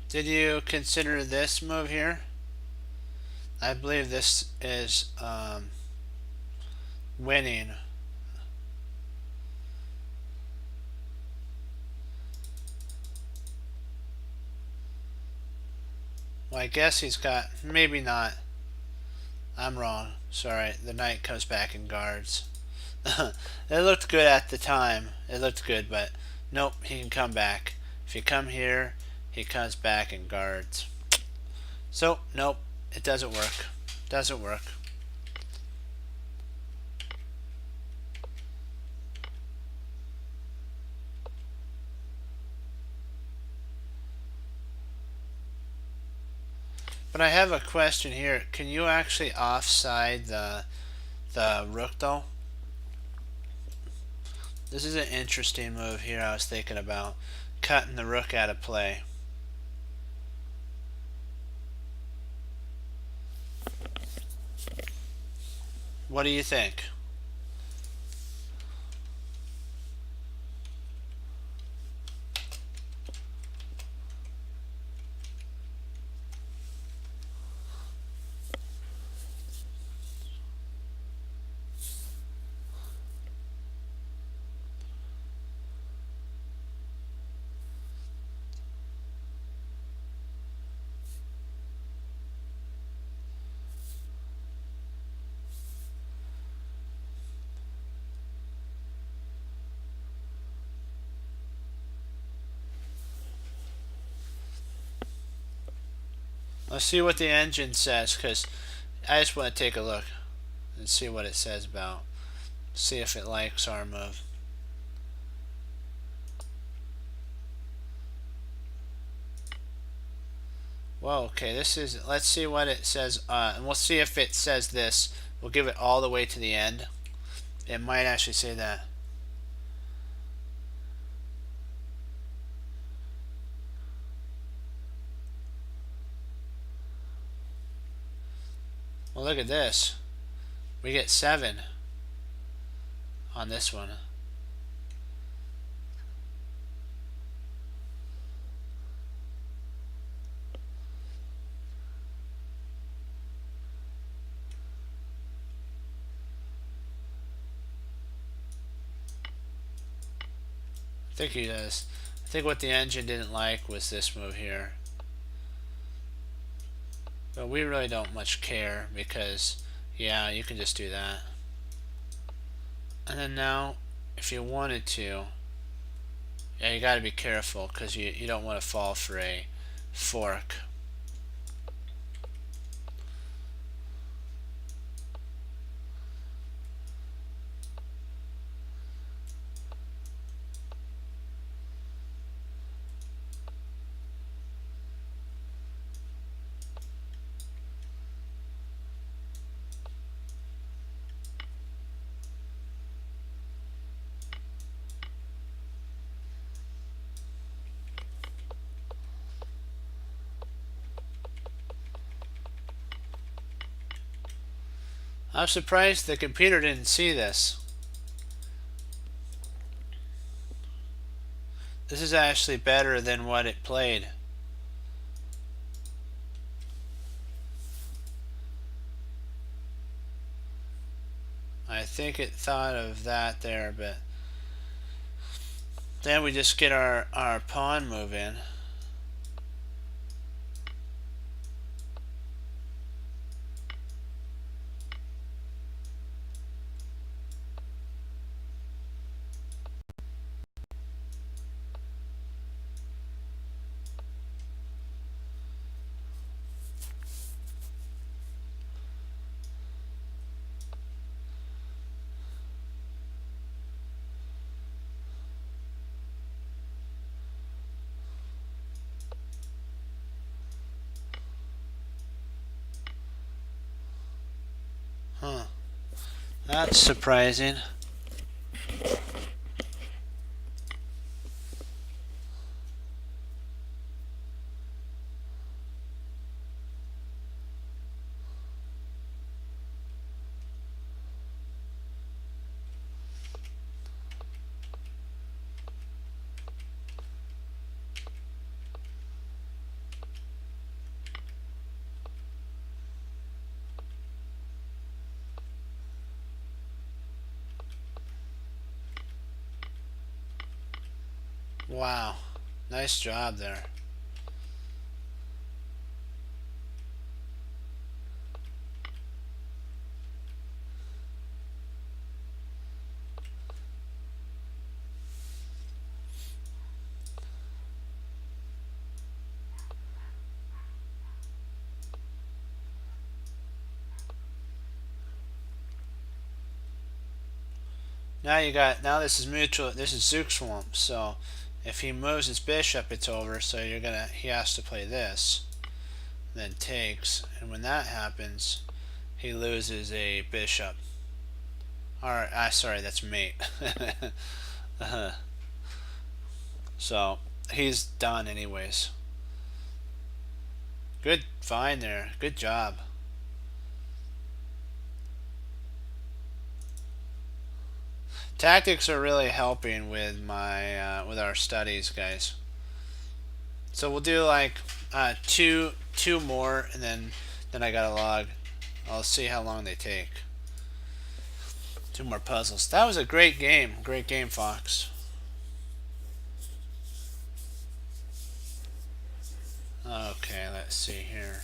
Did you consider this move here? I believe this is winning. Well, I guess he's got, maybe not. I'm wrong. Sorry, the knight comes back and guards. It looked good at the time. It looked good, but nope, he can come back. If you come here, he comes back and guards. So, nope, it doesn't work. Doesn't work. But I have a question here. Can you actually offside the rook though? This is an interesting move here I was thinking about. Cutting the rook out of play. What do you think? Let's see what the engine says, because I just want to take a look and see what it says about. See if it likes our move. Well, okay, this is, let's see what it says, and we'll see if it says this. We'll give it all the way to the end. It might actually say that. Well, look at this. We get 7 on this one. I think he does. I think what the engine didn't like was this move here. But we really don't much care because, yeah, you can just do that. And then now, if you wanted to, yeah, you got to be careful because you don't want to fall for a fork. I'm surprised the computer didn't see this. This is actually better than what it played. I think it thought of that there, but then we just get our pawn move in. Huh. That's surprising. Wow. Nice job there. now this is mutual. This is Zugzwang. So if he moves his bishop, it's over. So he has to play this, then takes, and when that happens, he loses a bishop. Or sorry, that's mate. So he's done anyways. Good find there. Good job. Tactics are really helping with my with our studies, guys. So we'll do like two more, and then I gotta log. I'll see how long they take. Two more puzzles. That was a great game. Great game, Fox. Okay, let's see here.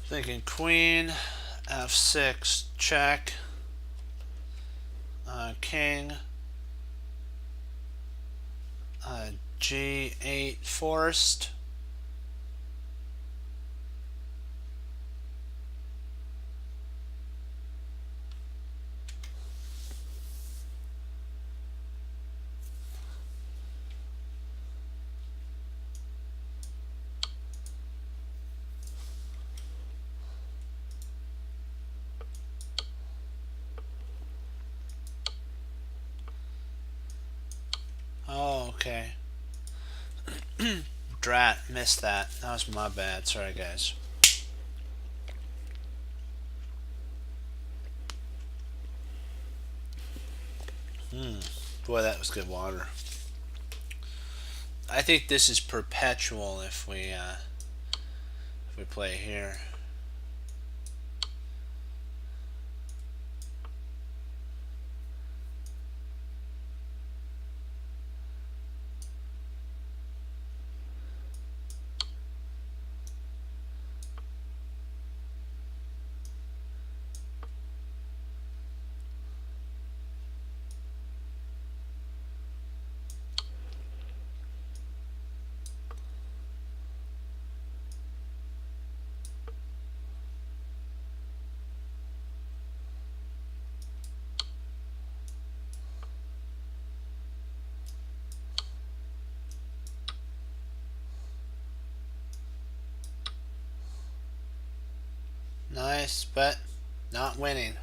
Thinking queen, f6, check, king, g8 forced. Oh, okay. Drat, missed that. That was my bad. Sorry, guys. Boy, that was good water. I think this is perpetual if we play here. Nice, but not winning.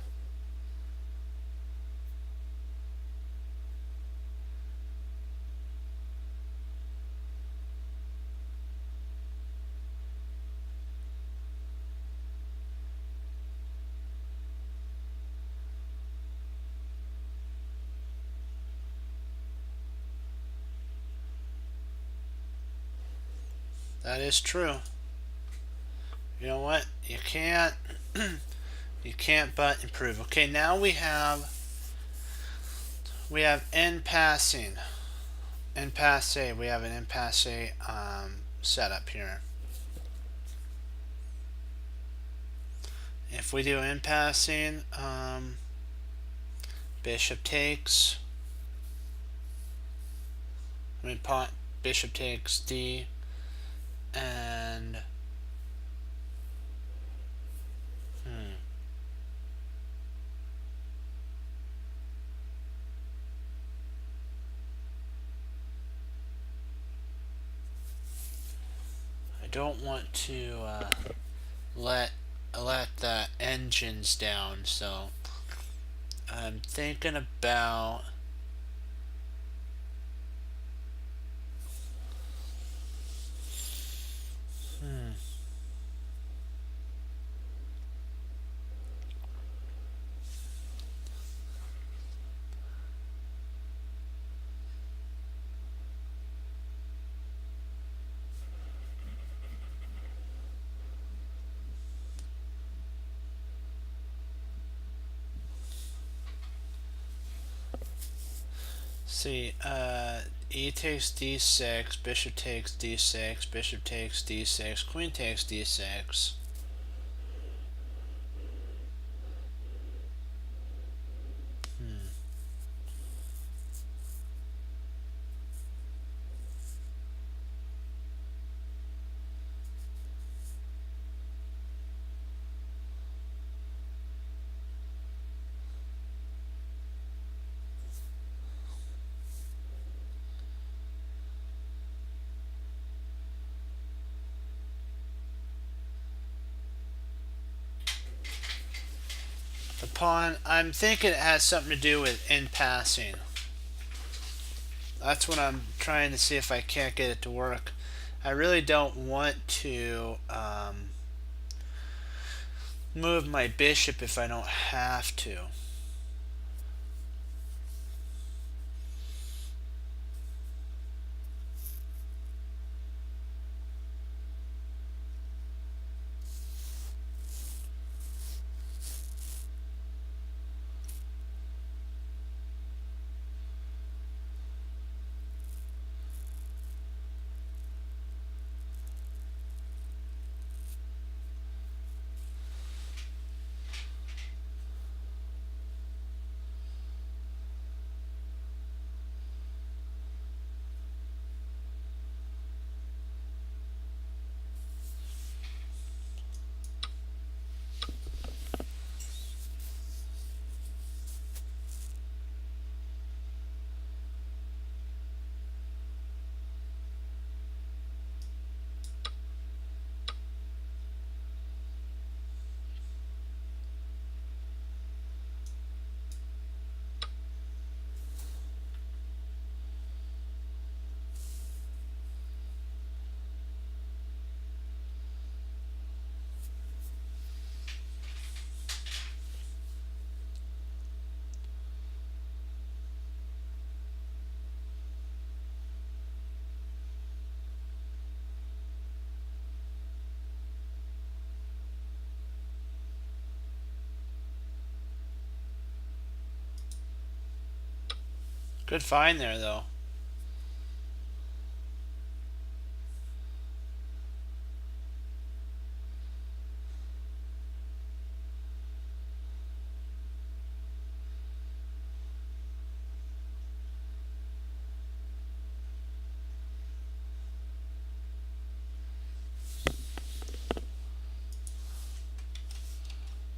That is true. You know what? You can't you can't but improve. Okay, now we have en passing. En passe. We have an en passe setup here. If we do en passing, bishop takes. Bishop takes d, and I don't want to let the engines down, so I'm thinking about see, e takes d6, bishop takes d6, bishop takes d6, queen takes d6. The pawn, I'm thinking it has something to do with in passing. That's what I'm trying to see if I can't get it to work. I really don't want to move my bishop if I don't have to. Good find there, though.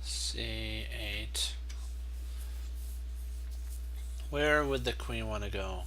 C8. Where would the queen want to go?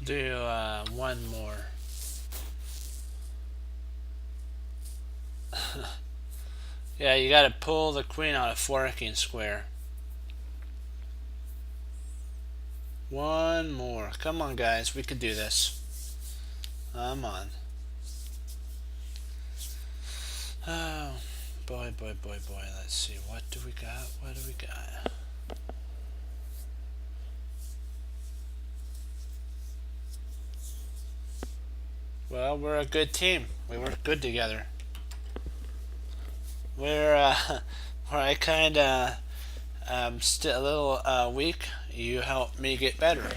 Do one more. Yeah, you gotta pull the queen out of forking square. One more. Come on, guys. We can do this. Come on. Oh, boy, boy, boy, boy. Let's see. What do we got? What do we got? Well, we're a good team. We work good together. Where, where I kind of still a little weak, you help me get better.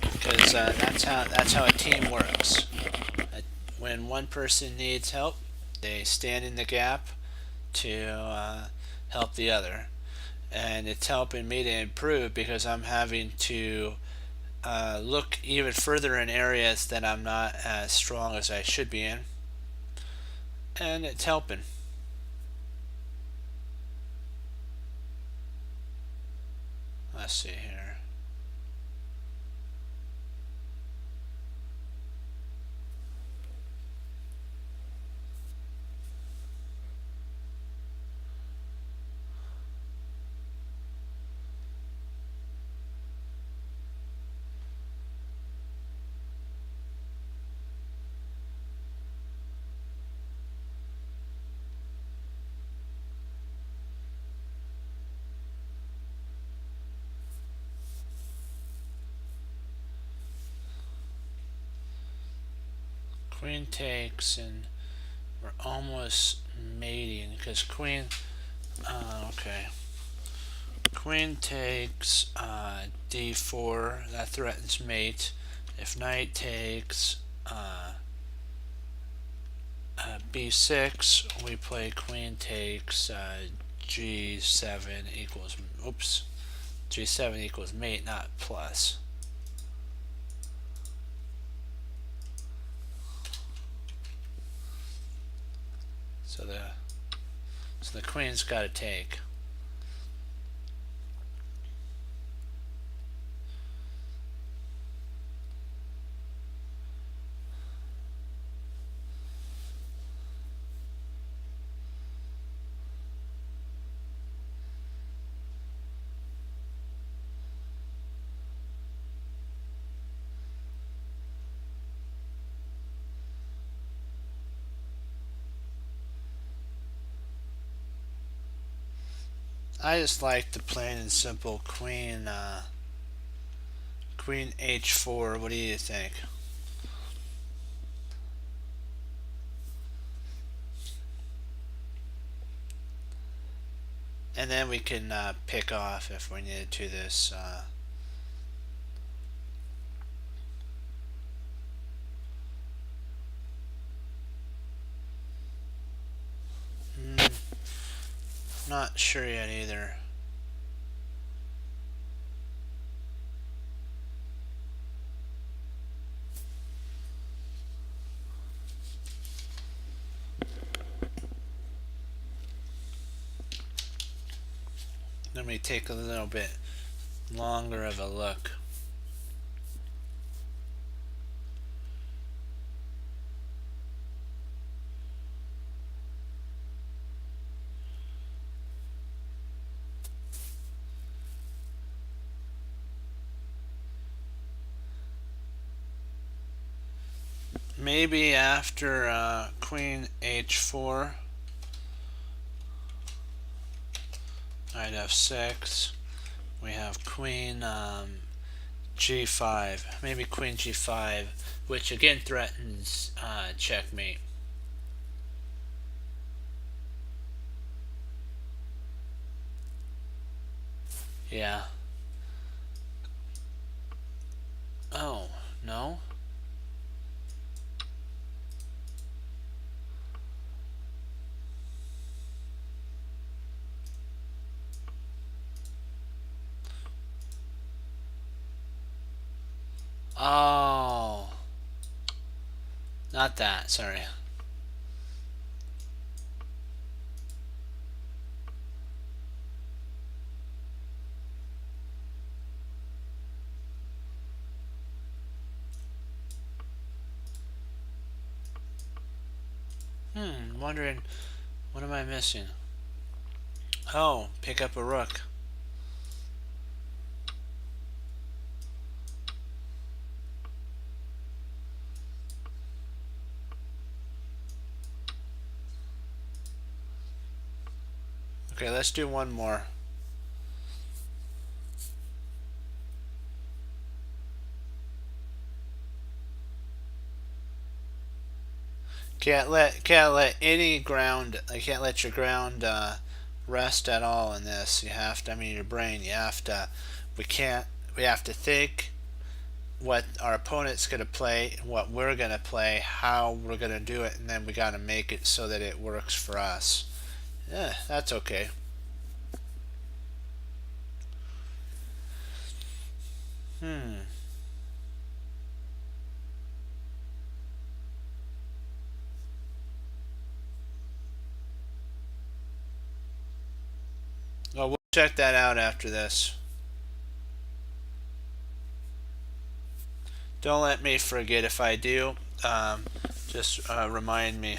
Because that's how a team works. When one person needs help, they stand in the gap to help the other, and it's helping me to improve because I'm having to look even further in areas that I'm not as strong as I should be in, and it's helping. Let's see here. Queen takes, and we're almost mating because queen. Okay. Queen takes d4. That threatens mate. If knight takes b6, we play queen takes g7 equals. Oops. G7 equals mate, not plus. So the queen's got to take. I just like the plain and simple queen queen h4. What do you think? And then we can pick off if we needed to this. Not sure yet either. Let me take a little bit longer of a look. Maybe after queen h4, knight f6, we have queen g5. Maybe queen g5, which again threatens checkmate. Yeah. Oh, no? Oh. Not that, sorry. Wondering, what am I missing? Oh, pick up a rook. Okay, let's do one more. Can't let any ground. I can't let your ground rest at all in this. You have to. I mean, your brain. You have to. We can't. We have to think what our opponent's going to play, what we're going to play, how we're going to do it, and then we got to make it so that it works for us. Yeah, that's okay. Hmm. Well, we'll check that out after this. Don't let me forget if I do. Just remind me.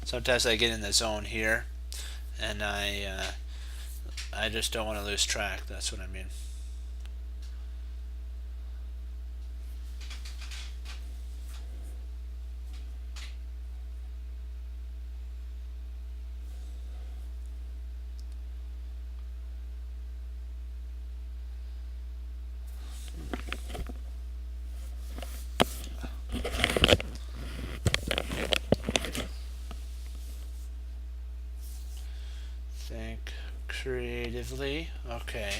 Sometimes I get in the zone here, and I just don't want to lose track. That's what I mean. Think creatively. Okay.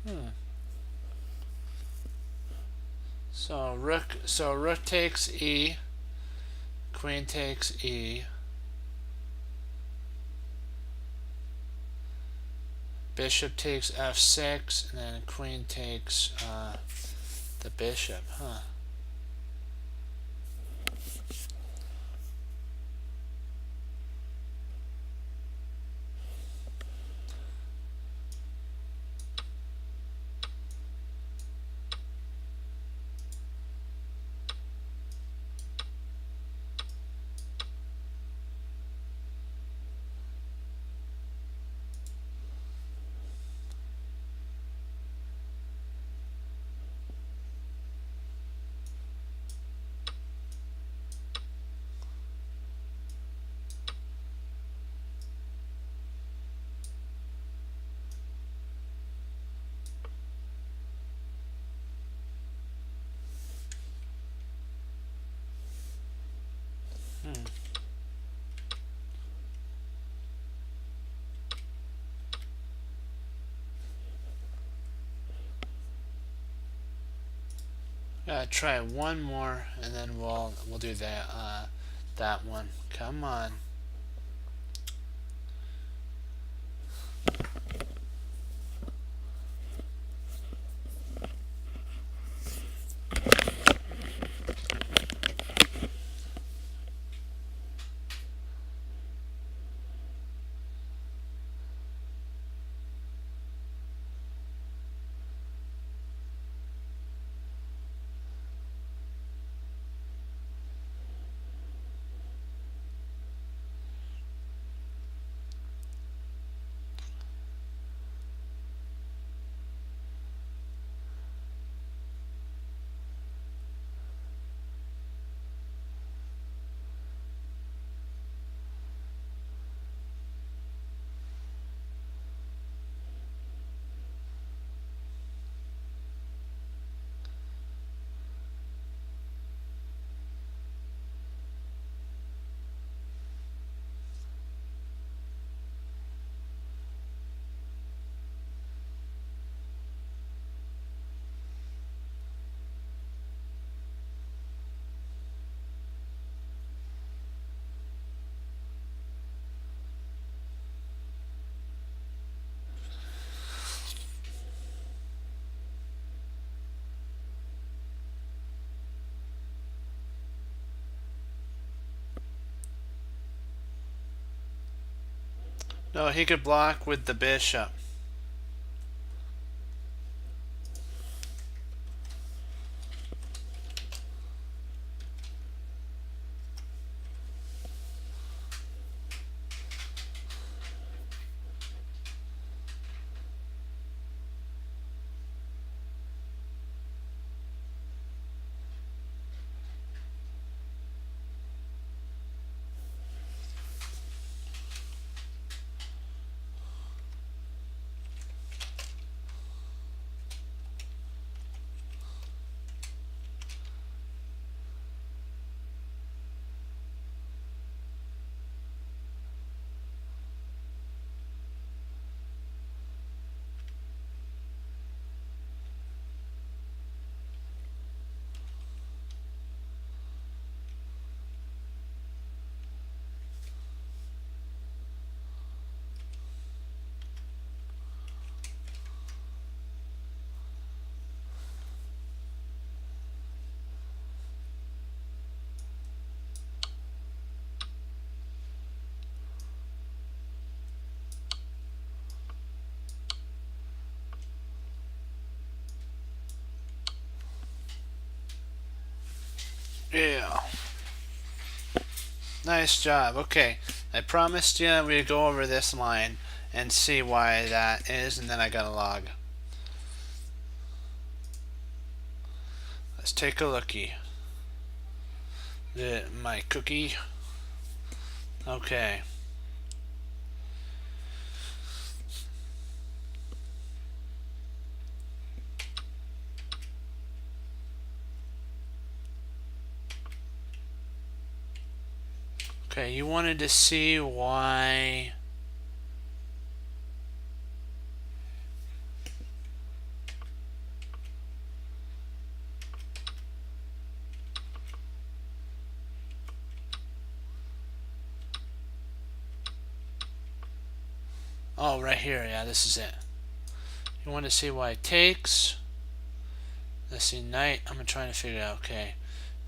Hmm. So rook takes e, queen takes e, bishop takes f6, and then queen takes the bishop. Huh. Hmm. Try one more, and then we'll do that one. Come on. No, he could block with the bishop. Yeah. Nice job. Okay. I promised you we'd go over this line and see why that is, and then I got a log. Let's take a looky. My cookie. Okay. Okay, you wanted to see why. Oh, right here. Yeah, this is it. You want to see why it takes. Let's see, knight. I'm trying to figure out. Okay.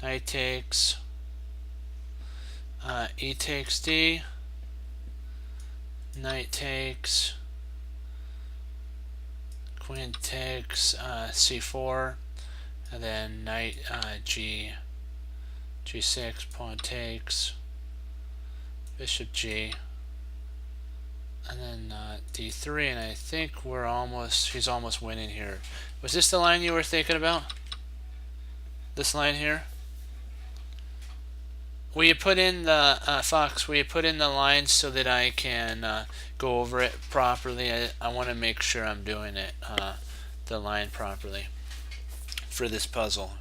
Knight takes. E takes D. Knight takes. Queen takes C4. And then knight G6. Pawn takes. Bishop G. And then D3, and I think he's almost winning here. Was this the line you were thinking about? This line here? Will you put in the, Fox, will you put in the lines so that I can go over it properly? I want to make sure I'm doing it, the line properly for this puzzle.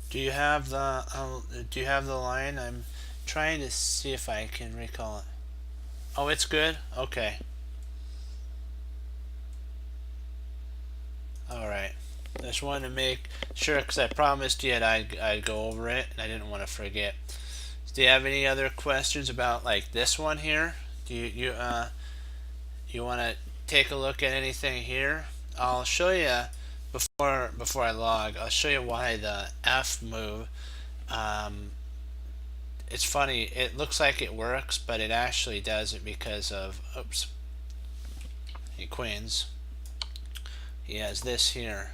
Do you have the line? I'm trying to see if I can recall it. Oh, it's good? Okay. Alright. Just wanted to make sure, because I promised you I'd go over it, and I didn't want to forget. Do you have any other questions about, like, this one here? Do you want to take a look at anything here? I'll show you before I log. I'll show you why the F move. It's funny. It looks like it works, but it actually doesn't because of queens. He has this here,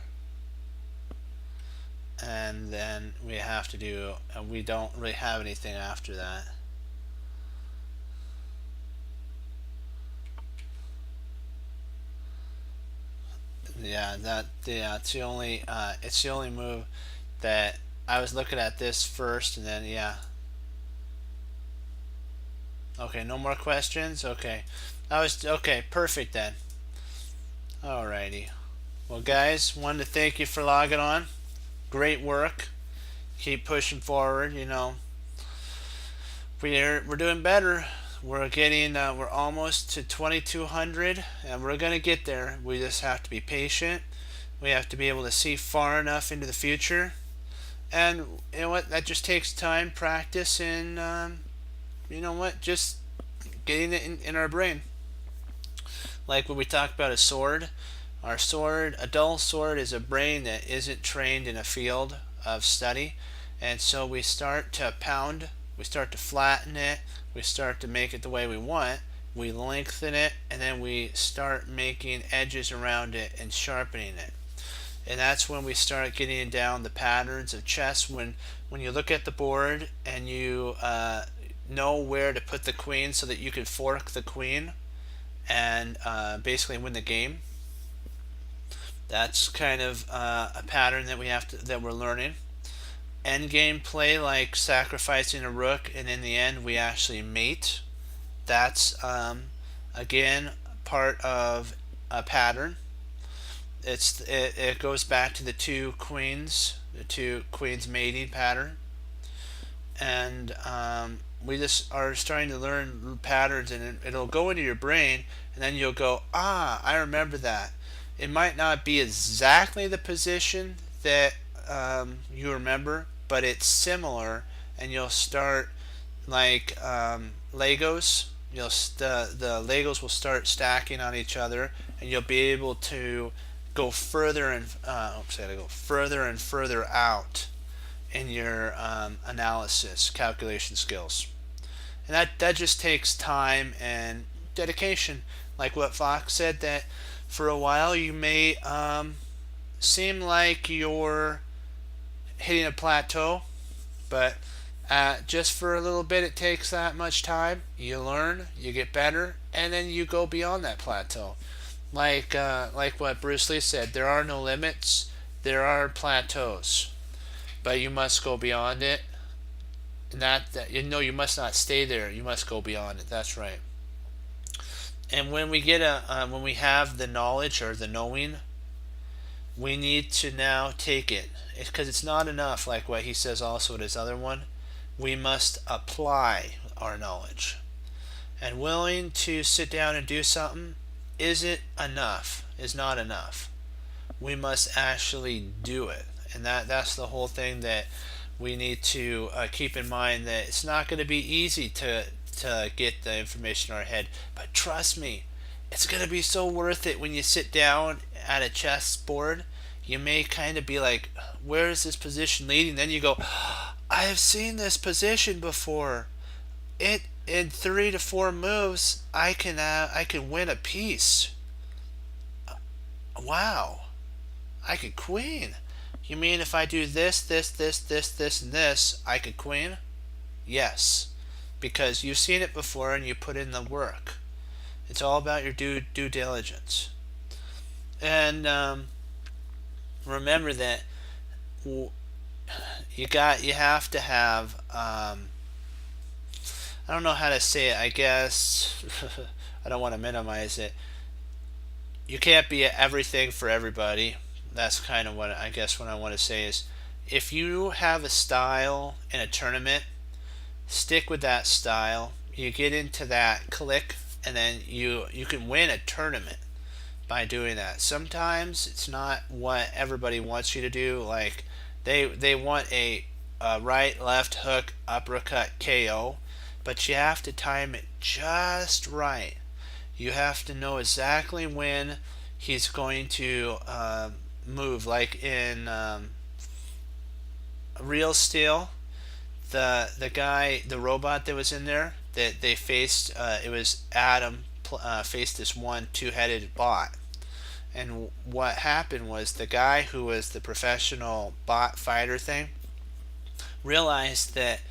and then we have to do. We don't really have anything after that. Yeah, it's the only move that I was looking at this first, and then yeah. Okay, no more questions. Okay, okay. Perfect then. Alrighty. Well, guys, wanted to thank you for logging on. great work. Keep pushing forward. We're doing better. We're almost to 2200, and we're gonna get there. We just have to be patient. We have to be able to see far enough into the future, and you know what? That just takes time, practice, and just getting it in our brain. Like when we talk about a sword, a dull sword is a brain that isn't trained in a field of study, and so we start to pound, we start to flatten it, we start to make it the way we want, we lengthen it, and then we start making edges around it and sharpening it. And that's when we start getting down the patterns of chess. When you look at the board and you know where to put the queen so that you can fork the queen and basically win the game. That's kind of a pattern that we're learning. End game play, like sacrificing a rook, and in the end we actually mate. That's again part of a pattern. It goes back to the two queens mating pattern, and we just are starting to learn patterns, and it'll go into your brain, and then you'll go, I remember that. It might not be exactly the position that you remember, but it's similar, and you'll start like Legos. The Legos will start stacking on each other, and you'll be able to go further and further out in your analysis calculation skills. And that just takes time and dedication. Like what Fox said, that for a while you may seem like you're hitting a plateau, but just for a little bit it takes that much time. You learn, you get better, and then you go beyond that plateau. Like what Bruce Lee said, there are no limits, there are plateaus, but you must go beyond it. And you must not stay there. You must go beyond it. That's right. And when we when we have the knowledge or the knowing, we need to now take it, because it's not enough. Like what he says also in his other one, we must apply our knowledge. And willing to sit down and do something isn't enough. Is not enough. We must actually do it, and that's the whole thing that we need to keep in mind. That it's not going to be easy to get the information in our head, but trust me, it's going to be so worth it. When you sit down at a chess board, you may kind of be like, where is this position leading? Then you go, I have seen this position before. It in 3 to 4 moves, I can win a piece. Wow, I could queen. You mean if I do this, and this, I could queen? Yes, because you've seen it before and you put in the work. It's all about your due diligence. And remember that you have to have I don't know how to say it. I guess I don't want to minimize it. You can't be everything for everybody. That's kind of what I guess what I want to say is, if you have a style in a tournament, stick with that style. You get into that click, and then you can win a tournament by doing that. Sometimes it's not what everybody wants you to do. Like they want a right, left hook, uppercut, KO, but you have to time it just right. You have to know exactly when he's going to move. Like in Real Steel, the guy, the robot that was in there that they faced, it was Adam faced this one two-headed bot. And what happened was the guy who was the professional bot fighter thing realized that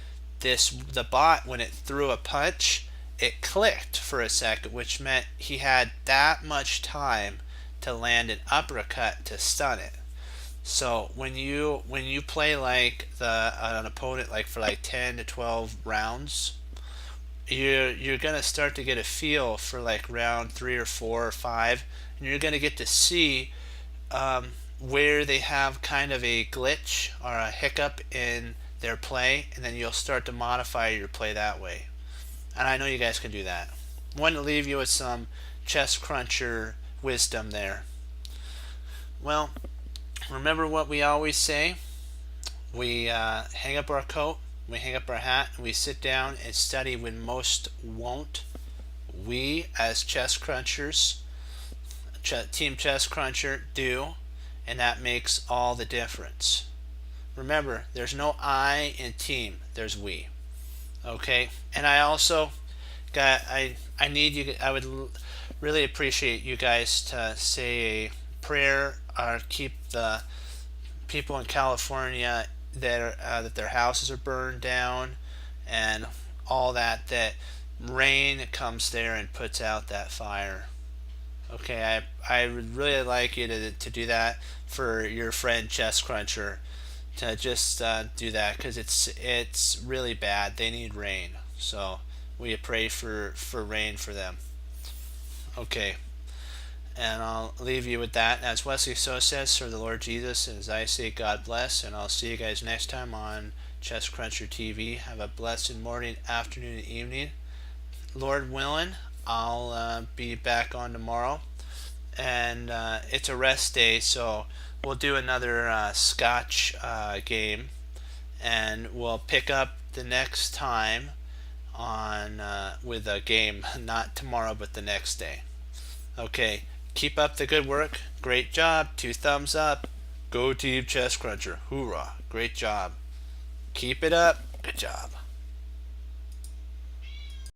the bot, when it threw a punch, it clicked for a second, which meant he had that much time to land an uppercut to stun it. So when you play like an opponent like for like 10 to 12 rounds, you're gonna start to get a feel for like round 3 or 4 or 5, and you're gonna get to see where they have kind of a glitch or a hiccup in their play, and then you'll start to modify your play that way. And I know you guys can do that. Want to leave you with some chess cruncher wisdom there. Well, remember what we always say. We hang up our coat, we hang up our hat, and we sit down and study when most won't. We, as chess crunchers, Team Chess Cruncher, do, and that makes all the difference. Remember, there's no I in team, there's we. Okay, and I also I need you. I would really appreciate you guys to say a prayer or keep the people in California that their houses are burned down and all that. That rain comes there and puts out that fire. Okay, I would really like you to do that for your friend Chess Cruncher, to just do that, because it's really bad. They need rain, so we pray for rain for them. Okay, and I'll leave you with that. As Wesley So says, for the Lord Jesus, and as I say, God bless, and I'll see you guys next time on Chess Cruncher TV. Have a blessed morning, afternoon, and evening. Lord willing, I'll be back on tomorrow, and it's a rest day, so we'll do another Scotch game, and we'll pick up the next time on with a game, not tomorrow, but the next day. Okay, keep up the good work. Great job. 2 thumbs up. Go Team Chess Cruncher. Hoorah. Great job. Keep it up. Good job.